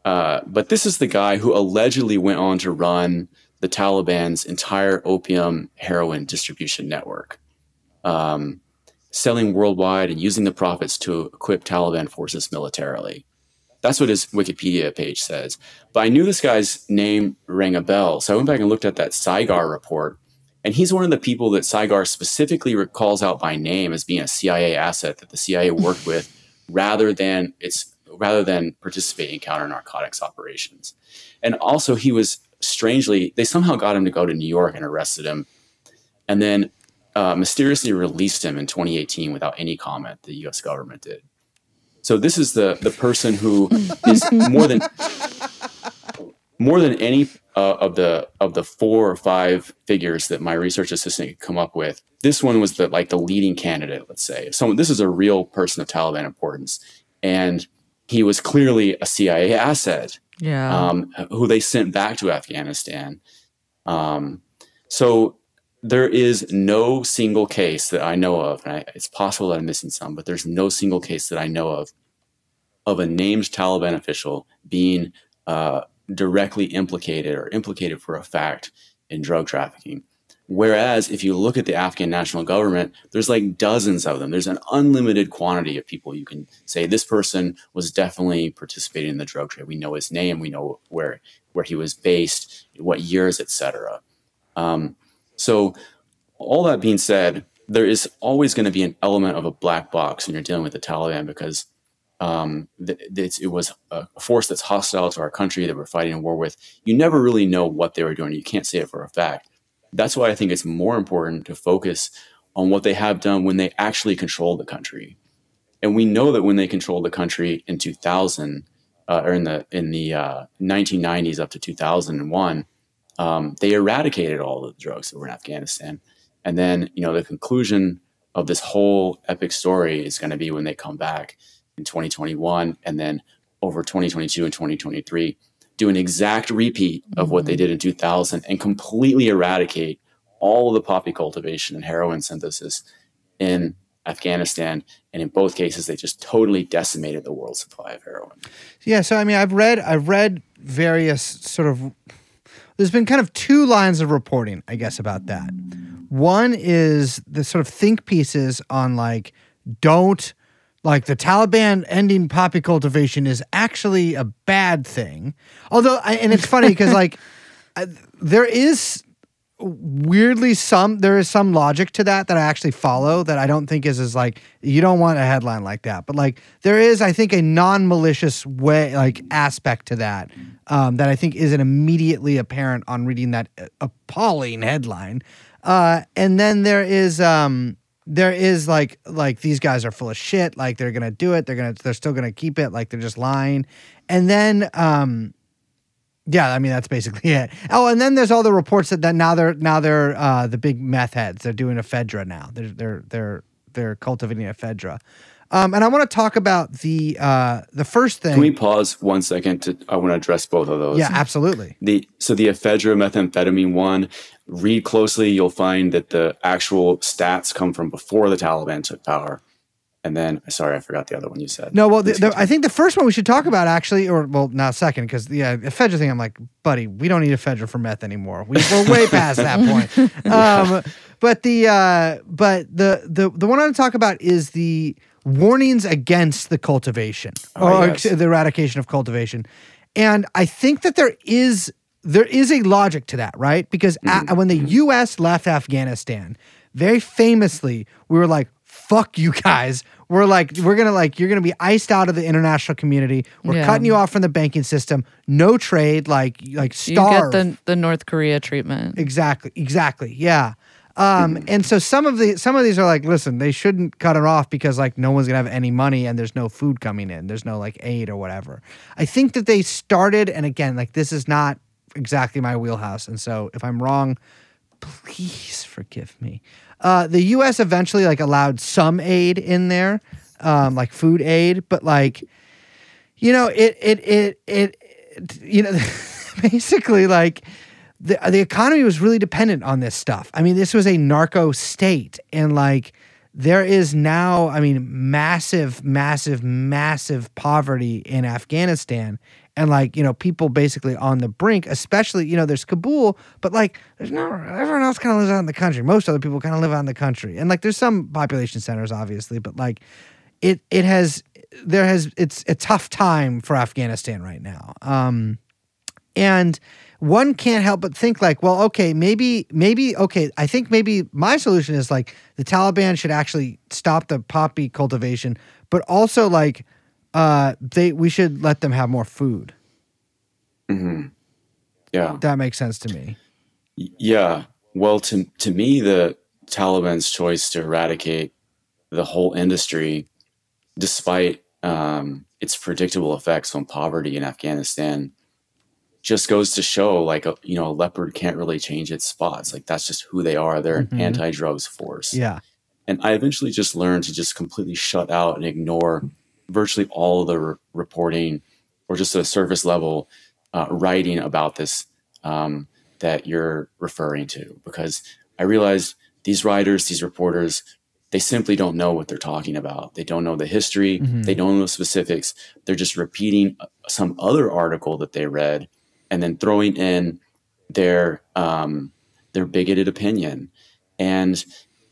But this is the guy who allegedly went on to run the Taliban's entire opium heroin distribution network, selling worldwide and using the profits to equip Taliban forces militarily. That's what his Wikipedia page says. But I knew this guy's name rang a bell. So I went back and looked at that Saigar report. And he's one of the people that Saigar specifically calls out by name as being a CIA asset that the CIA worked with rather than participating in counter-narcotics operations. And also he was they somehow got him to go to New York and arrested him. And then mysteriously released him in 2018 without any comment the U.S. government did. So this is the person who is more than any of the 4 or 5 figures that my research assistant could come up with. This one was the leading candidate, let's say. This is a real person of Taliban importance, and he was clearly a CIA asset. Who they sent back to Afghanistan. So there is no single case that I know of, and it's possible that I'm missing some, but there's no single case that I know of a named Taliban official being directly implicated for a fact in drug trafficking. Whereas if you look at the Afghan national government, there's like dozens of them. There's an unlimited quantity of people you can say this person was definitely participating in the drug trade. We know his name, we know where he was based, what years, etc. So all that being said, there is always going to be an element of a black box when you're dealing with the Taliban because it was a force that's hostile to our country that we're fighting a war with. You never really know what they were doing. You can't say it for a fact. That's why I think it's more important to focus on what they have done when they actually controlled the country. And we know that when they controlled the country in 2000 or in the 1990s up to 2001, they eradicated all the drugs that were in Afghanistan. And then, the conclusion of this whole epic story is going to be when they come back in 2021 and then over 2022 and 2023, do an exact repeat of what they did in 2000 and completely eradicate all of the poppy cultivation and heroin synthesis in Afghanistan. And in both cases, they just totally decimated the world supply of heroin. Yeah. So, I mean, I've read various sort of, there's been kind of two lines of reporting, I guess, about that. One is the sort of think pieces on like, the Taliban ending poppy cultivation is actually a bad thing. Although, and it's funny because like there is some logic to that I actually follow that I don't think is as like, you don't want a headline like that. But like there is, I think, a non-malicious way, like aspect to that that I think isn't immediately apparent on reading that appalling headline. And then there is like these guys are full of shit. Like they're gonna do it. They're still gonna keep it. Like they're just lying. And then, yeah, I mean that's basically it. Oh, and then there's all the reports that now they're the big meth heads. They're doing ephedra now. They're cultivating ephedra. And I want to talk about the first thing. Can we pause 1 second? I want to address both of those. Yeah, absolutely. So the ephedra methamphetamine one, read closely. You'll find that the actual stats come from before the Taliban took power. And then, sorry, I forgot the other one you said. No, well, I think the first one we should talk about actually, now second, because the ephedra thing, I'm like, buddy, we don't need ephedra for meth anymore. We're way past that point. But the one I want to talk about is the warnings against the cultivation the eradication of cultivation. And I think that there is a logic to that, right? Because when the U.S. left Afghanistan, very famously, we were like, fuck you guys. You're going to be iced out of the international community. We're cutting you off from the banking system. No trade, like starve. You get the North Korea treatment. Exactly. Yeah. And so some of these are like, listen, they shouldn't cut it off because like no one's gonna have any money and there's no food coming in. There's no like aid or whatever. I think that they started, and again, like this is not exactly my wheelhouse. And so if I'm wrong, please forgive me. The U.S. eventually like allowed some aid in there, like food aid, but like, basically like, the economy was really dependent on this stuff. I mean, this was a narco state, and like there is now, I mean, massive poverty in Afghanistan, and like people basically on the brink. Especially there's Kabul, but like everyone else kind of lives out in the country. Most other people kind of live out in the country, and like there's some population centers, obviously, but like it's a tough time for Afghanistan right now. And one can't help but think like, well, okay, maybe, okay, I think maybe my solution is like the Taliban should actually stop the poppy cultivation, but also like we should let them have more food. Mm-hmm. Yeah. That makes sense to me. Yeah. Well, to me, the Taliban's choice to eradicate the whole industry, despite its predictable effects on poverty in Afghanistan, just goes to show like a leopard can't really change its spots. Like that's just who they are. They're an anti-drugs force. Yeah. And I eventually just learned to just completely shut out and ignore virtually all of the reporting or just a surface level writing about this that you're referring to, because I realized these writers, these reporters, they simply don't know what they're talking about. They don't know the history. They don't know the specifics. They're just repeating some other article that they read and then throwing in their bigoted opinion. And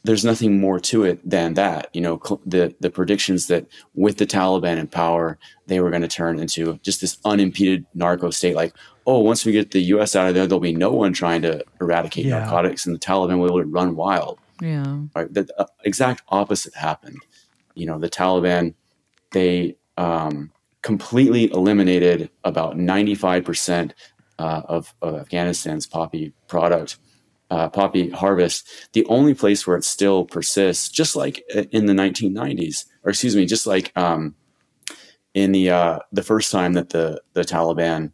there's nothing more to it than that. The predictions that with the Taliban in power, they were going to turn into just this unimpeded narco state. Like, oh, once we get the U.S. out of there, there'll be no one trying to eradicate narcotics, and the Taliban will run wild. Yeah. Right. The exact opposite happened. The Taliban, they completely eliminated about 95% of Afghanistan's poppy product. Poppy harvest. The only place where it still persists, just like in the 1990s, or excuse me, just like in the first time that the Taliban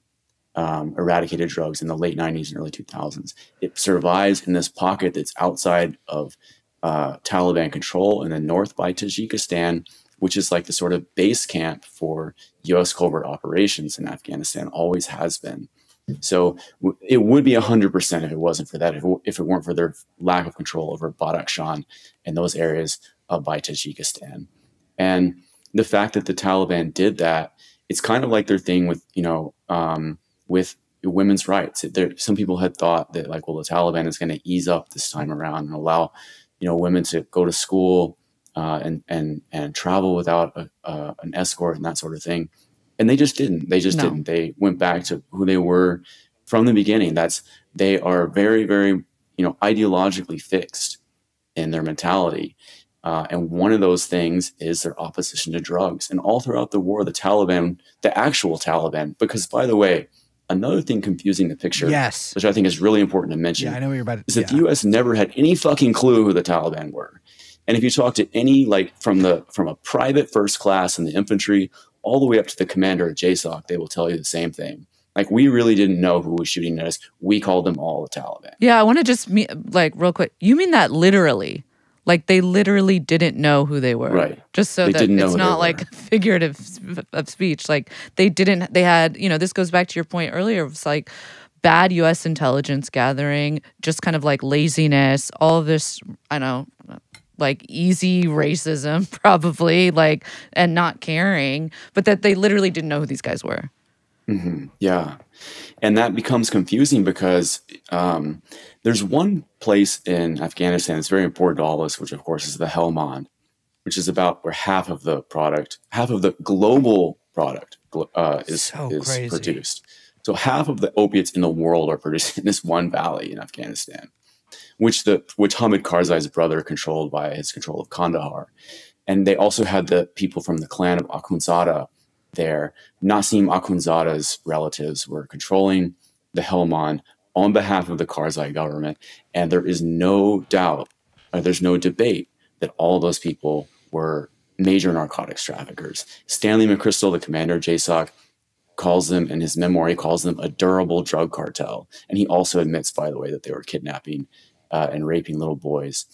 eradicated drugs in the late 90s and early 2000s. It survives in this pocket that's outside of Taliban control in the north by Tajikistan, which is like the sort of base camp for U.S. covert operations in Afghanistan, always has been. So it would be 100% if it wasn't for that, if it weren't for their lack of control over Badakhshan and those areas by Tajikistan. And the fact that the Taliban did that, it's kind of like their thing with, with women's rights. Some people had thought that like, well, the Taliban is going to ease up this time around and allow, women to go to school and travel without an escort and that sort of thing. And they just didn't. They just didn't. They went back to who they were from the beginning. They are very, very, ideologically fixed in their mentality. And one of those things is their opposition to drugs. And all throughout the war, the Taliban, the actual Taliban, because by the way, another thing confusing the picture, which I think is really important to mention, I know what you're about to, is that the U.S. never had any fucking clue who the Taliban were. And if you talk to any, like from a private first class in the infantry all the way up to the commander at JSOC, they will tell you the same thing. Like, we really didn't know who was shooting at us. We called them all the Taliban. Yeah, I want to just, real quick. You mean that literally? Like, they literally didn't know who they were. Right. Just so that it's not like figurative of speech. Like, they had, this goes back to your point earlier. It's like bad U.S. intelligence gathering, just kind of like laziness, all of this, like easy racism probably, like, and not caring, but that they literally didn't know who these guys were. Mm-hmm. Yeah. And that becomes confusing because there's one place in Afghanistan that's very important to all of us, which of course is the Helmand, which is about where half of the global product is produced. So half of the opiates in the world are produced in this one valley in Afghanistan, which Hamid Karzai's brother controlled by his control of Kandahar. And they also had the people from the clan of Akhundzada there. Nasim Akhundzada's relatives were controlling the Helmand on behalf of the Karzai government. And there is no doubt, or there's no debate, that all those people were major narcotics traffickers. Stanley McChrystal, the commander of JSOC, calls them, in his memoir, he calls them a durable drug cartel. And he also admits, by the way, that they were kidnapping and raping little boys.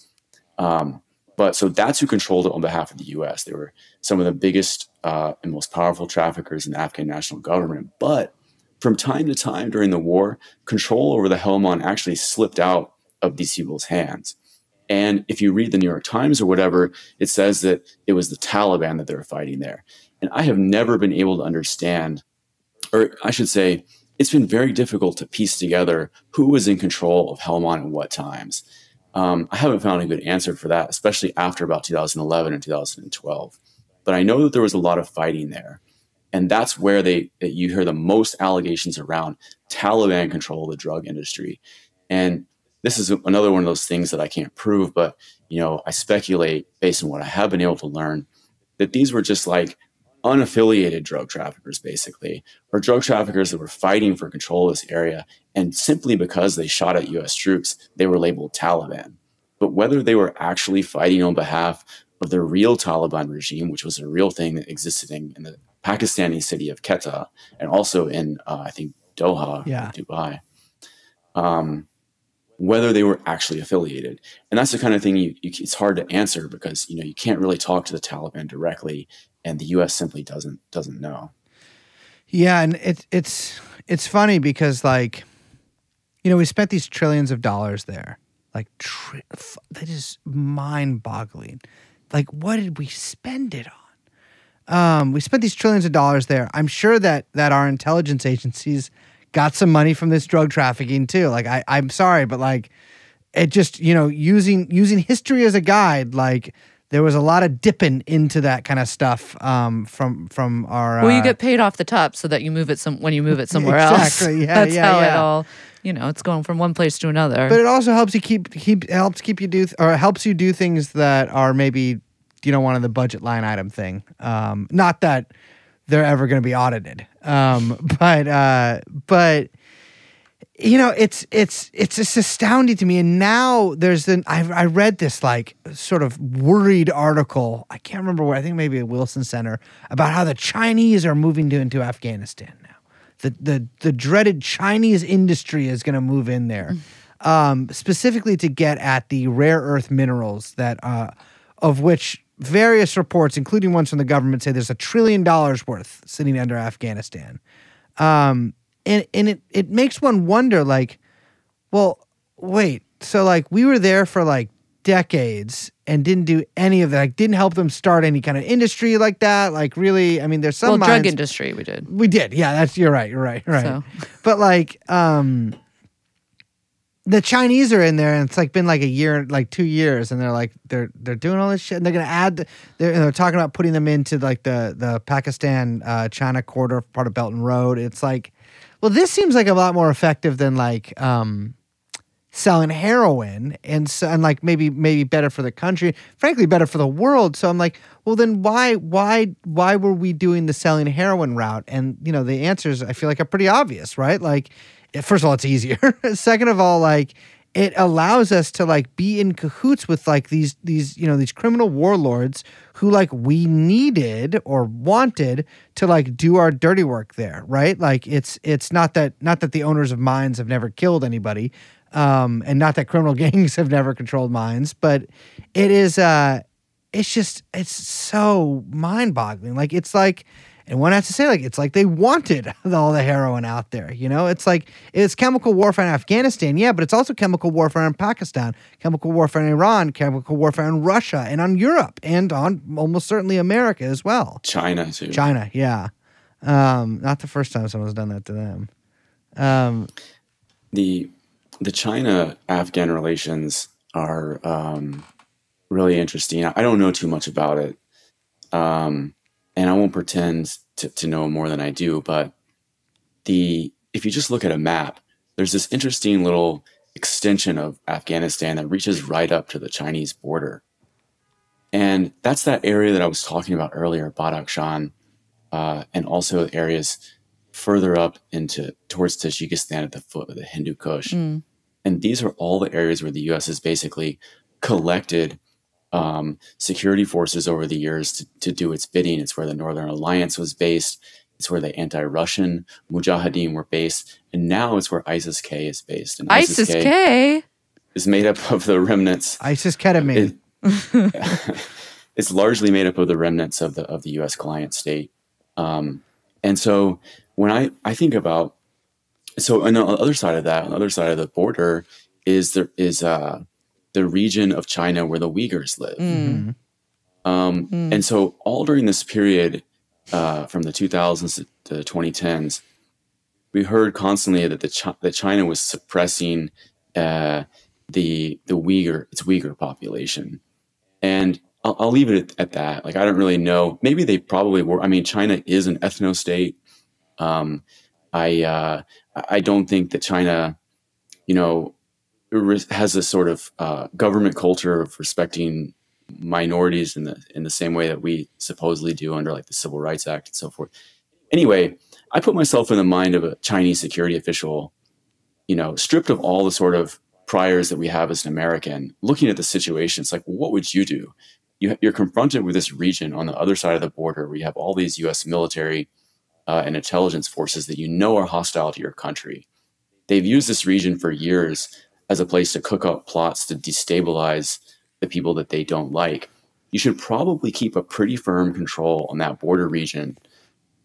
But so that's who controlled it on behalf of the U.S. They were some of the biggest and most powerful traffickers in the Afghan national government. But from time to time during the war, control over the Helmand actually slipped out of these people's hands. And if you read the New York Times or whatever, it says that it was the Taliban that they were fighting there. And I have never been able to understand, or I should say, it's been very difficult to piece together who was in control of Helmand and what times. I haven't found a good answer for that, especially after about 2011 and 2012. But I know that there was a lot of fighting there. And that's where you hear the most allegations around Taliban control of the drug industry. And this is another one of those things that I can't prove, but I speculate based on what I have been able to learn that these were just like unaffiliated drug traffickers, basically, or drug traffickers that were fighting for control of this area. And simply because they shot at U.S. troops, they were labeled Taliban. But whether they were actually fighting on behalf of the real Taliban regime, which was a real thing that existed in the Pakistani city of Quetta, and also in, I think, Doha, Dubai, whether they were actually affiliated. And that's the kind of thing it's hard to answer because, you can't really talk to the Taliban directly, and the U.S. simply doesn't know. Yeah, and it's funny because, like, we spent these trillions of dollars there. Like, that is mind-boggling. Like, what did we spend it on? We spent these trillions of dollars there. I'm sure that our intelligence agencies got some money from this drug trafficking too. Like, I'm sorry, but like, it just, using history as a guide, like, there was a lot of dipping into that kind of stuff from our. Well, you get paid off the top so that you move it when you move it somewhere else. Exactly. Yeah. That's how it all. It's going from one place to another. But it also helps you helps you do things that are maybe one of the budget line item thing. Not that they're ever going to be audited. But it's just astounding to me. And now I read this like sort of worried article. I can't remember where. I think maybe at Wilson Center about how the Chinese are moving into Afghanistan now. the dreaded Chinese industry is going to move in there, specifically to get at the rare earth minerals that of which various reports, including ones from the government, say there's $1 trillion worth sitting under Afghanistan. And it makes one wonder, like, well, wait, so like we were there for like decades and didn't do any of that, like didn't help them start any kind of industry like that. Like really, I mean, there's some drug industry we did. Yeah, you're right. So. But like, the Chinese are in there, and it's like been like a year, like 2 years, and they're like they're doing all this shit, and they're gonna add. They're talking about putting them into like the Pakistan China corridor, part of Belt and Road. It's like, well, this seems like a lot more effective than like selling heroin, and like maybe better for the country, frankly better for the world. So I'm like, well, then why were we doing the selling heroin route? And you know, the answers I feel like are pretty obvious, right? Like, first of all, it's easier. Second of all, like it allows us to like be in cahoots with like these criminal warlords who like we needed or wanted to like do our dirty work there, right? Like it's not that the owners of mines have never killed anybody, and not that criminal gangs have never controlled mines, but it is it's so mind-boggling. Like it's like. And one has to say, like, it's like they wanted all the heroin out there, you know? It's like, it's chemical warfare in Afghanistan, yeah, but it's also chemical warfare in Pakistan, chemical warfare in Iran, chemical warfare in Russia, and on Europe, and on almost certainly America as well. China, too. China, yeah. Not the first time someone's done that to them. The China-Afghan relations are really interesting. I don't know too much about it. And I won't pretend to know more than I do, but if you just look at a map, there's this interesting little extension of Afghanistan that reaches right up to the Chinese border. And that's that area that I was talking about earlier, Badakhshan, and also areas further up towards Tajikistan at the foot of the Hindu Kush. And these are all the areas where the U.S. has basically collected security forces over the years to do its bidding. It's where the Northern Alliance was based. It's where the anti-Russian Mujahideen were based. And now it's where ISIS-K is based. And ISIS-K is made up of the remnants. ISIS-ketamine. It's largely made up of the remnants of the U.S. client state. And so when I think about, so on the other side of that, on the other side of the border is the region of China where the Uyghurs live. And so all during this period, from the 2000s to the 2010s, we heard constantly that China was suppressing the Uyghur population. And I'll leave it at that. Like, I don't really know. Maybe they probably were. I mean, China is an ethno-state. I don't think that China, has a sort of government culture of respecting minorities in the same way that we supposedly do under like the Civil Rights Act and so forth. Anyway, I put myself in the mind of a Chinese security official, stripped of all the sort of priors that we have as an American, looking at the situation. It's like, well, what would you do? You're confronted with this region on the other side of the border where you have all these U.S. military and intelligence forces that are hostile to your country. They've used this region for years as a place to cook up plots to destabilize the people that they don't like. You should probably keep a pretty firm control on that border region,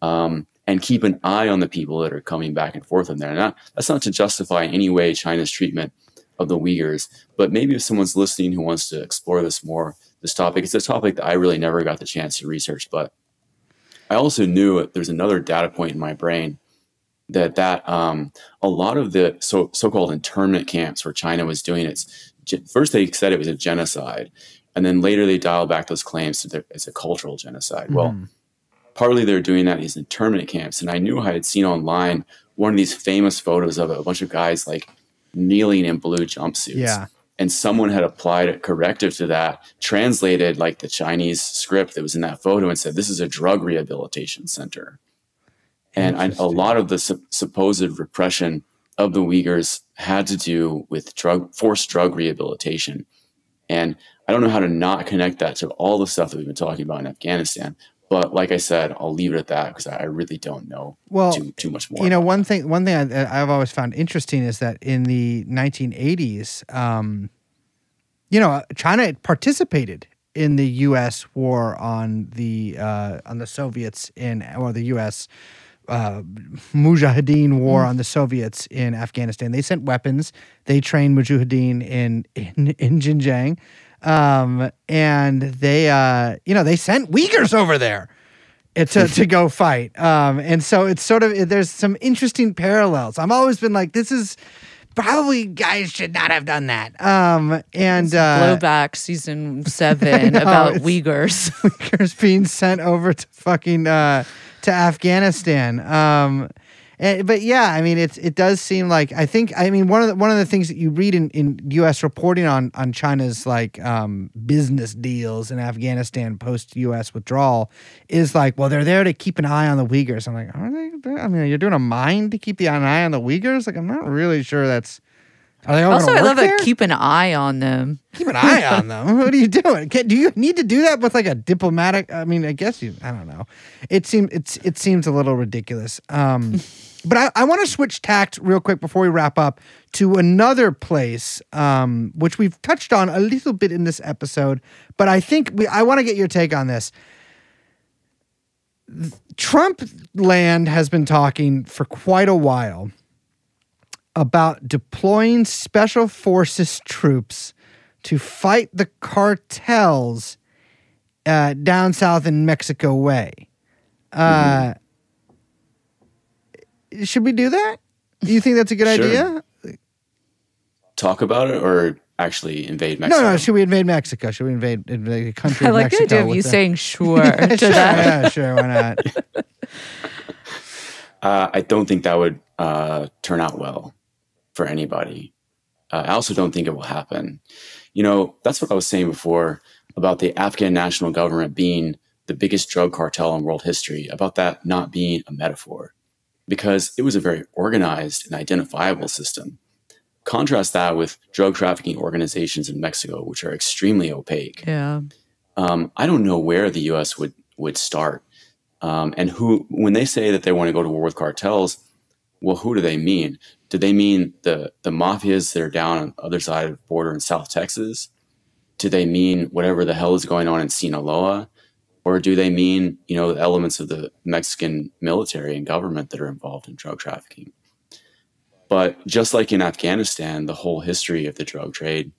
and keep an eye on the people that are coming back and forth in there. And that's not to justify in any way China's treatment of the Uyghurs, but maybe if someone's listening who wants to explore this topic, it's a topic that I really never got the chance to research, but I also knew there's another data point in my brain that a lot of the so-called internment camps where China was doing first they said it was a genocide, and then later they dialed back those claims to it's a cultural genocide. Well, partly they're doing that in these internment camps, and I knew I had seen online one of these famous photos of a bunch of guys like kneeling in blue jumpsuits. Yeah. And someone had applied a corrective to that, translated like the Chinese script that was in that photo and said, this is a drug rehabilitation center. And a lot of the supposed repression of the Uyghurs had to do with forced drug rehabilitation. And I don't know how to not connect that to all the stuff that we've been talking about in Afghanistan. But like I said, I'll leave it at that because I really don't know too much more. You know, one thing I've always found interesting is that in the 1980s, you know, China participated in the U.S. war on the Soviets or the U.S. Mujahideen war on the Soviets in Afghanistan. They sent weapons. They trained Mujahideen in Xinjiang. And they, you know, they sent Uyghurs over there to go fight. And so it's sort of, there's some interesting parallels. I've always been like, this is probably guys should not have done that. And Blowback season 7 about Uyghurs. Uyghurs being sent over to fucking, to Afghanistan. But yeah, I mean, it does seem like one of the things that you read in U.S. reporting on China's like business deals in Afghanistan post U.S. withdrawal is like, well, they're there to keep an eye on the Uyghurs. I'm like, are they? I mean, you're doing a mine to keep an eye on the Uyghurs? Like, I'm not really sure that's. Are they all also, I love there? it. Keep an eye on them. Keep an eye on them. What are you doing? Do you need to do that with like a diplomatic? I mean, I guess you. I don't know. It seems a little ridiculous. But I want to switch tact real quick before we wrap up to another place, which we've touched on a little bit in this episode. But I think I want to get your take on this. Trump land has been talking for quite a while about deploying special forces troops to fight the cartels down south in Mexico way. Should we do that? Do you think that's a good idea? Talk about it or actually invade Mexico? No. Should we invade Mexico? Should we invade the country of Mexico? I like the idea of you saying sure to sure, that. Yeah, sure. Why not? I don't think that would turn out well for anybody. I also don't think it will happen. You know, that's what I was saying before about the Afghan national government being the biggest drug cartel in world history, about that not being a metaphor, because it was a very organized and identifiable system. Contrast that with drug trafficking organizations in Mexico, which are extremely opaque. Yeah. I don't know where the U.S. would start. And when they say that they want to go to war with cartels, well, who do they mean? Do they mean the mafias that are down on the other side of the border in South Texas? Do they mean whatever the hell is going on in Sinaloa? Or do they mean, you know, the elements of the Mexican military and government that are involved in drug trafficking? But just like in Afghanistan, the whole history of the drug trade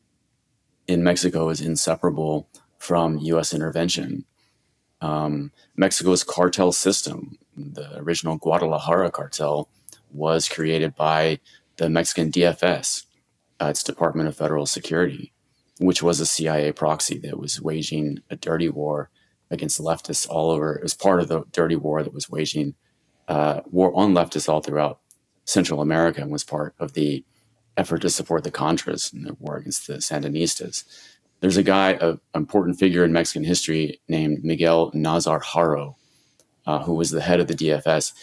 in Mexico is inseparable from U.S. intervention. Mexico's cartel system, the original Guadalajara cartel, was created by the Mexican DFS, its Department of Federal Security, which was a CIA proxy that was waging a dirty war against leftists all over. It was part of the dirty war that was waging war on leftists all throughout Central America, and was part of the effort to support the Contras in the war against the Sandinistas. There's a guy, an important figure in Mexican history named Miguel Nazar Haro, who was the head of the DFS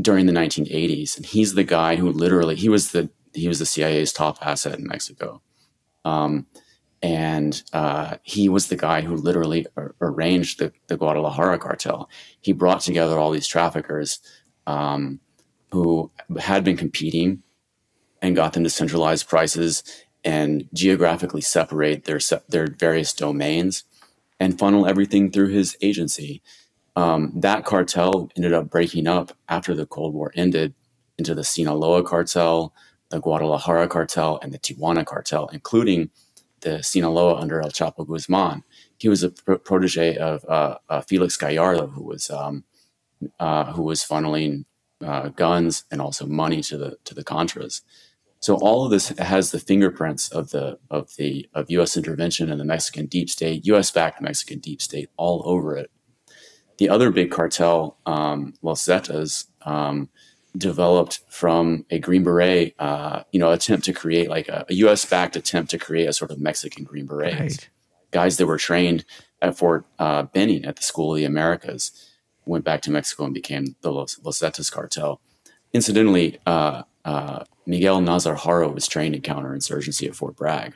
during the 1980s. And he's the guy who literally, he was the CIA's top asset in Mexico. And he was the guy who literally arranged the Guadalajara cartel. He brought together all these traffickers who had been competing and got them to centralize prices and geographically separate their various domains and funnel everything through his agency. That cartel ended up breaking up after the Cold War ended into the Sinaloa cartel, the Guadalajara cartel, and the Tijuana cartel, including the Sinaloa under El Chapo Guzman. He was a protege of Felix Gallardo, who was funneling guns and also money to the Contras. So all of this has the fingerprints of U.S. intervention and the Mexican deep state, U.S.-backed Mexican deep state, all over it. The other big cartel, Los Zetas, developed from a Green Beret, attempt to create like a U.S.-backed attempt to create a sort of Mexican Green Berets. Right. Guys that were trained at Fort Benning at the School of the Americas went back to Mexico and became the Los Zetas cartel. Incidentally, Miguel Nazar Haro was trained in counterinsurgency at Fort Bragg.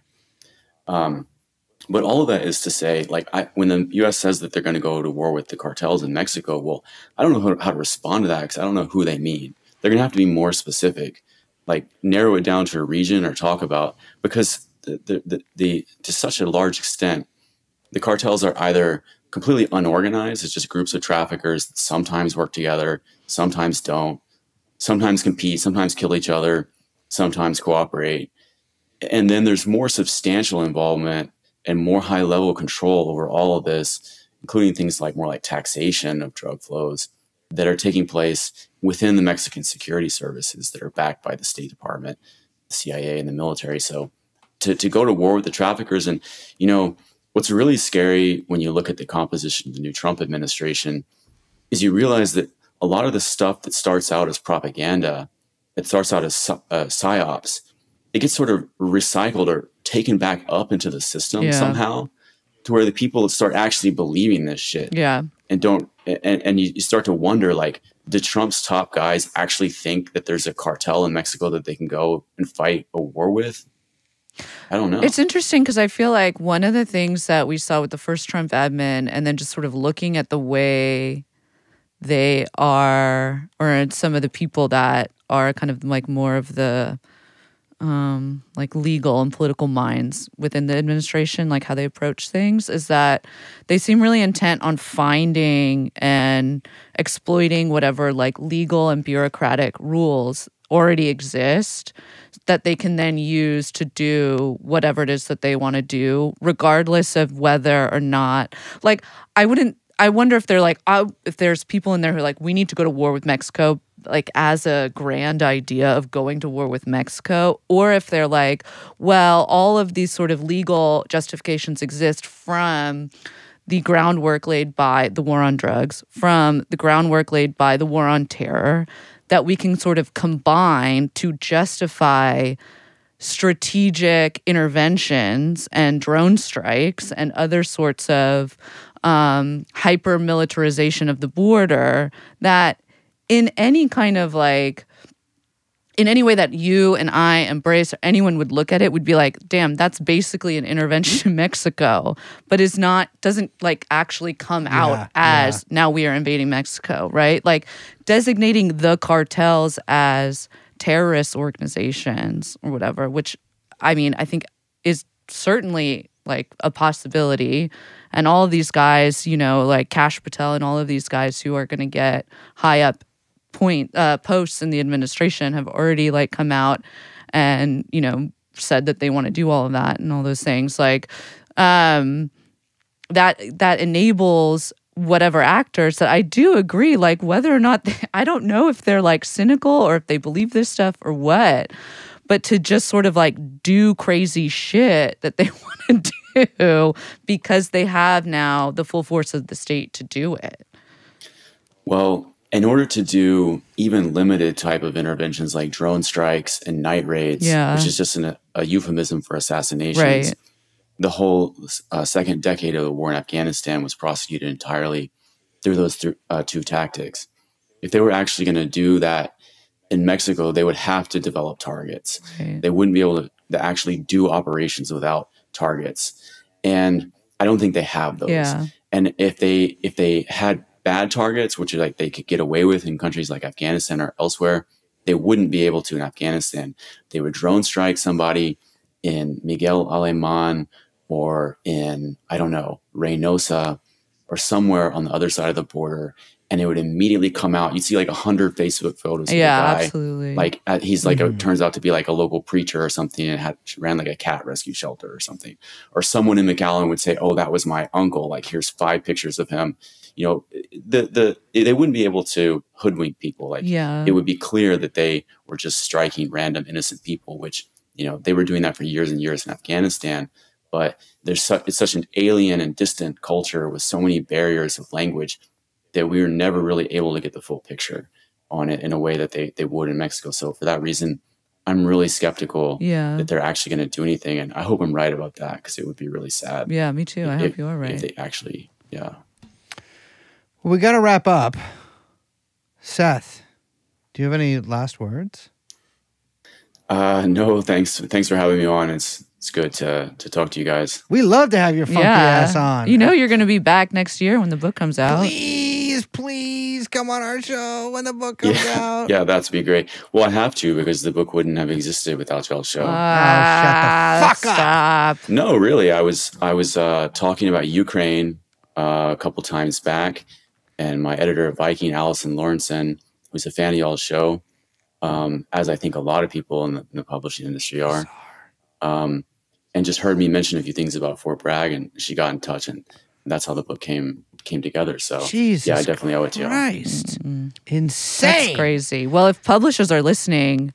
But all of that is to say, like, when the U.S. says that they're going to go to war with the cartels in Mexico, well, I don't know how to respond to that because I don't know who they mean. They're going to have to be more specific, like narrow it down to a region or talk about, because to such a large extent, the cartels are either completely unorganized. It's just groups of traffickers that sometimes work together, sometimes don't, sometimes compete, sometimes kill each other, sometimes cooperate. And then there's more substantial involvement and more high level control over all of this, including things like more like taxation of drug flows that are taking place within the Mexican security services that are backed by the State Department, the CIA, and the military. So to go to war with the traffickers, and, you know, what's really scary when you look at the composition of the new Trump administration is you realize that a lot of the stuff that starts out as propaganda, that starts out as psyops, it gets sort of recycled or taken back up into the system somehow, to where the people start actually believing this shit. Yeah. And you start to wonder, like, did Trump's top guys actually think that there's a cartel in Mexico that they can go and fight a war with? I don't know. It's interesting because I feel like one of the things that we saw with the first Trump admin, and then just sort of looking at the way they are, or some of the people that are kind of like more of the like legal and political minds within the administration, like how they approach things, is that they seem really intent on finding and exploiting whatever like legal and bureaucratic rules already exist that they can then use to do whatever it is that they want to do, regardless of whether or not, like, I wonder if they're like, if there's people in there who are like, we need to go to war with Mexico, like as a grand idea of going to war with Mexico, or if they're like, well, all of these sort of legal justifications exist from the groundwork laid by the war on drugs, from the groundwork laid by the war on terror, that we can sort of combine to justify strategic interventions and drone strikes and other sorts of hyper militarization of the border, that in any kind of like, in any way that you and I embrace, or anyone would look at it, would be like, damn, that's basically an intervention in Mexico, but doesn't like actually come out as now we are invading Mexico, right? Like designating the cartels as terrorist organizations or whatever, which I mean, I think is certainly like a possibility. And all of these guys, you know, like Kash Patel and all of these guys who are going to get high up posts in the administration have already like come out and, you know, said that they want to do all of that and all those things. Like that enables whatever actors that I do agree, like whether or not I don't know if they're like cynical or if they believe this stuff or what, but to just sort of like do crazy shit that they want to do because they have now the full force of the state to do it. Well, in order to do even limited type of interventions like drone strikes and night raids, which is just a euphemism for assassinations, right. The whole second decade of the war in Afghanistan was prosecuted entirely through those two tactics. If they were actually going to do that in Mexico, they would have to develop targets. Right. They wouldn't be able to actually do operations without targets. And I don't think they have those. Yeah. And if they had bad targets, which are like they could get away with in countries like Afghanistan or elsewhere, they wouldn't be able to in Afghanistan. They would drone strike somebody in Miguel Alemán or in, I don't know, Reynosa or somewhere on the other side of the border, and it would immediately come out. You'd see like 100 Facebook photos of the guy. Absolutely. Like he's like turns out to be like a local preacher or something, and ran like a cat rescue shelter or something. Or someone in McAllen would say, "Oh, that was my uncle. Like here's 5 pictures of him." You know, they wouldn't be able to hoodwink people. Like it would be clear that they were just striking random innocent people, which, you know, they were doing that for years and years in Afghanistan. But it's such an alien and distant culture with so many barriers of language that we were never really able to get the full picture on it in a way that they would in Mexico. So for that reason, I'm really skeptical that they're actually going to do anything. And I hope I'm right about that, because it would be really sad. Yeah, me too. I hope you are right. If they actually, Well, we got to wrap up. Seth, do you have any last words? No, thanks. Thanks for having me on. It's It's good to talk to you guys. We love to have your funky ass on. You know you're going to be back next year when the book comes out. Please come on our show when the book comes out. Yeah, that'd be great. Well, I have to because the book wouldn't have existed without y'all's show. Shut the fuck up. Stop. No, really. I was talking about Ukraine a couple times back, and my editor at Viking, Allison Lawrenson, who's a fan of y'all's show, as I think a lot of people in the publishing industry are, and just heard me mention a few things about Fort Bragg, and she got in touch, and that's how the book came together. So Jesus I definitely owe it to y'all. Christ. Insane. That's crazy. Well, if publishers are listening,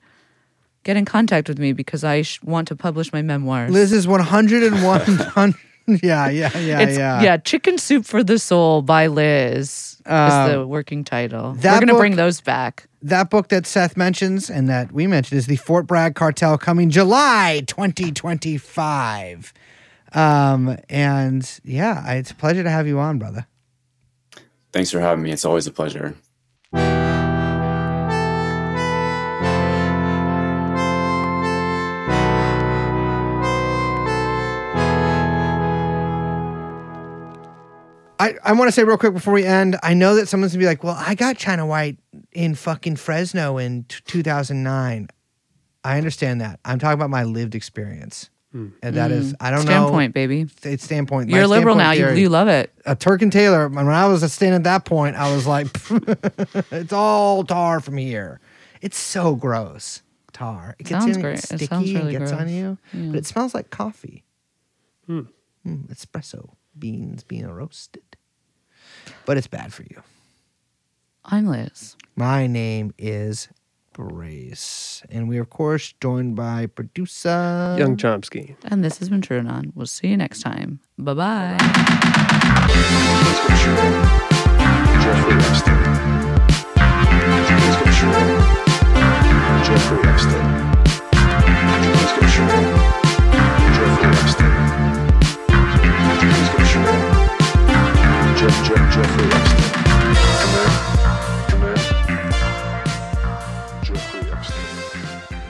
get in contact with me because I want to publish my memoirs. Liz is 101. Yeah. Chicken Soup for the Soul by Liz is the working title. We're going to bring those back. That book that Seth mentions and that we mentioned is the Fort Bragg Cartel, coming July 2025. And yeah, it's a pleasure to have you on, brother. Thanks for having me. It's always a pleasure. I want to say real quick before we end, I know that someone's going to be like, well, I got China White in fucking Fresno in 2009. I understand that. I'm talking about my lived experience. And that is, I don't know. Standpoint, baby. It's standpoint. You're liberal now. Theory. You love it. Turk and Taylor, when I was standing at that point, I was like, it's all tar from here. It's so gross. Tar. It gets Sounds in, great. it's It sticky sounds really and gets gross. on you. Yeah. But it smells like coffee. Espresso. Beans being roasted. But it's bad for you. I'm Liz. My name is Brace. And we are, of course, joined by producer Young Chomsky. And this has been TrueAnon. We'll see you next time. Bye-bye. Let's go TrueAnon. Jeffrey Epstein. Let's go TrueAnon. Jeffrey Epstein. Let's go TrueAnon. Jeffrey Epstein. Let's go TrueAnon. Jeffrey Epstein. Come here. Jeffrey Epstein.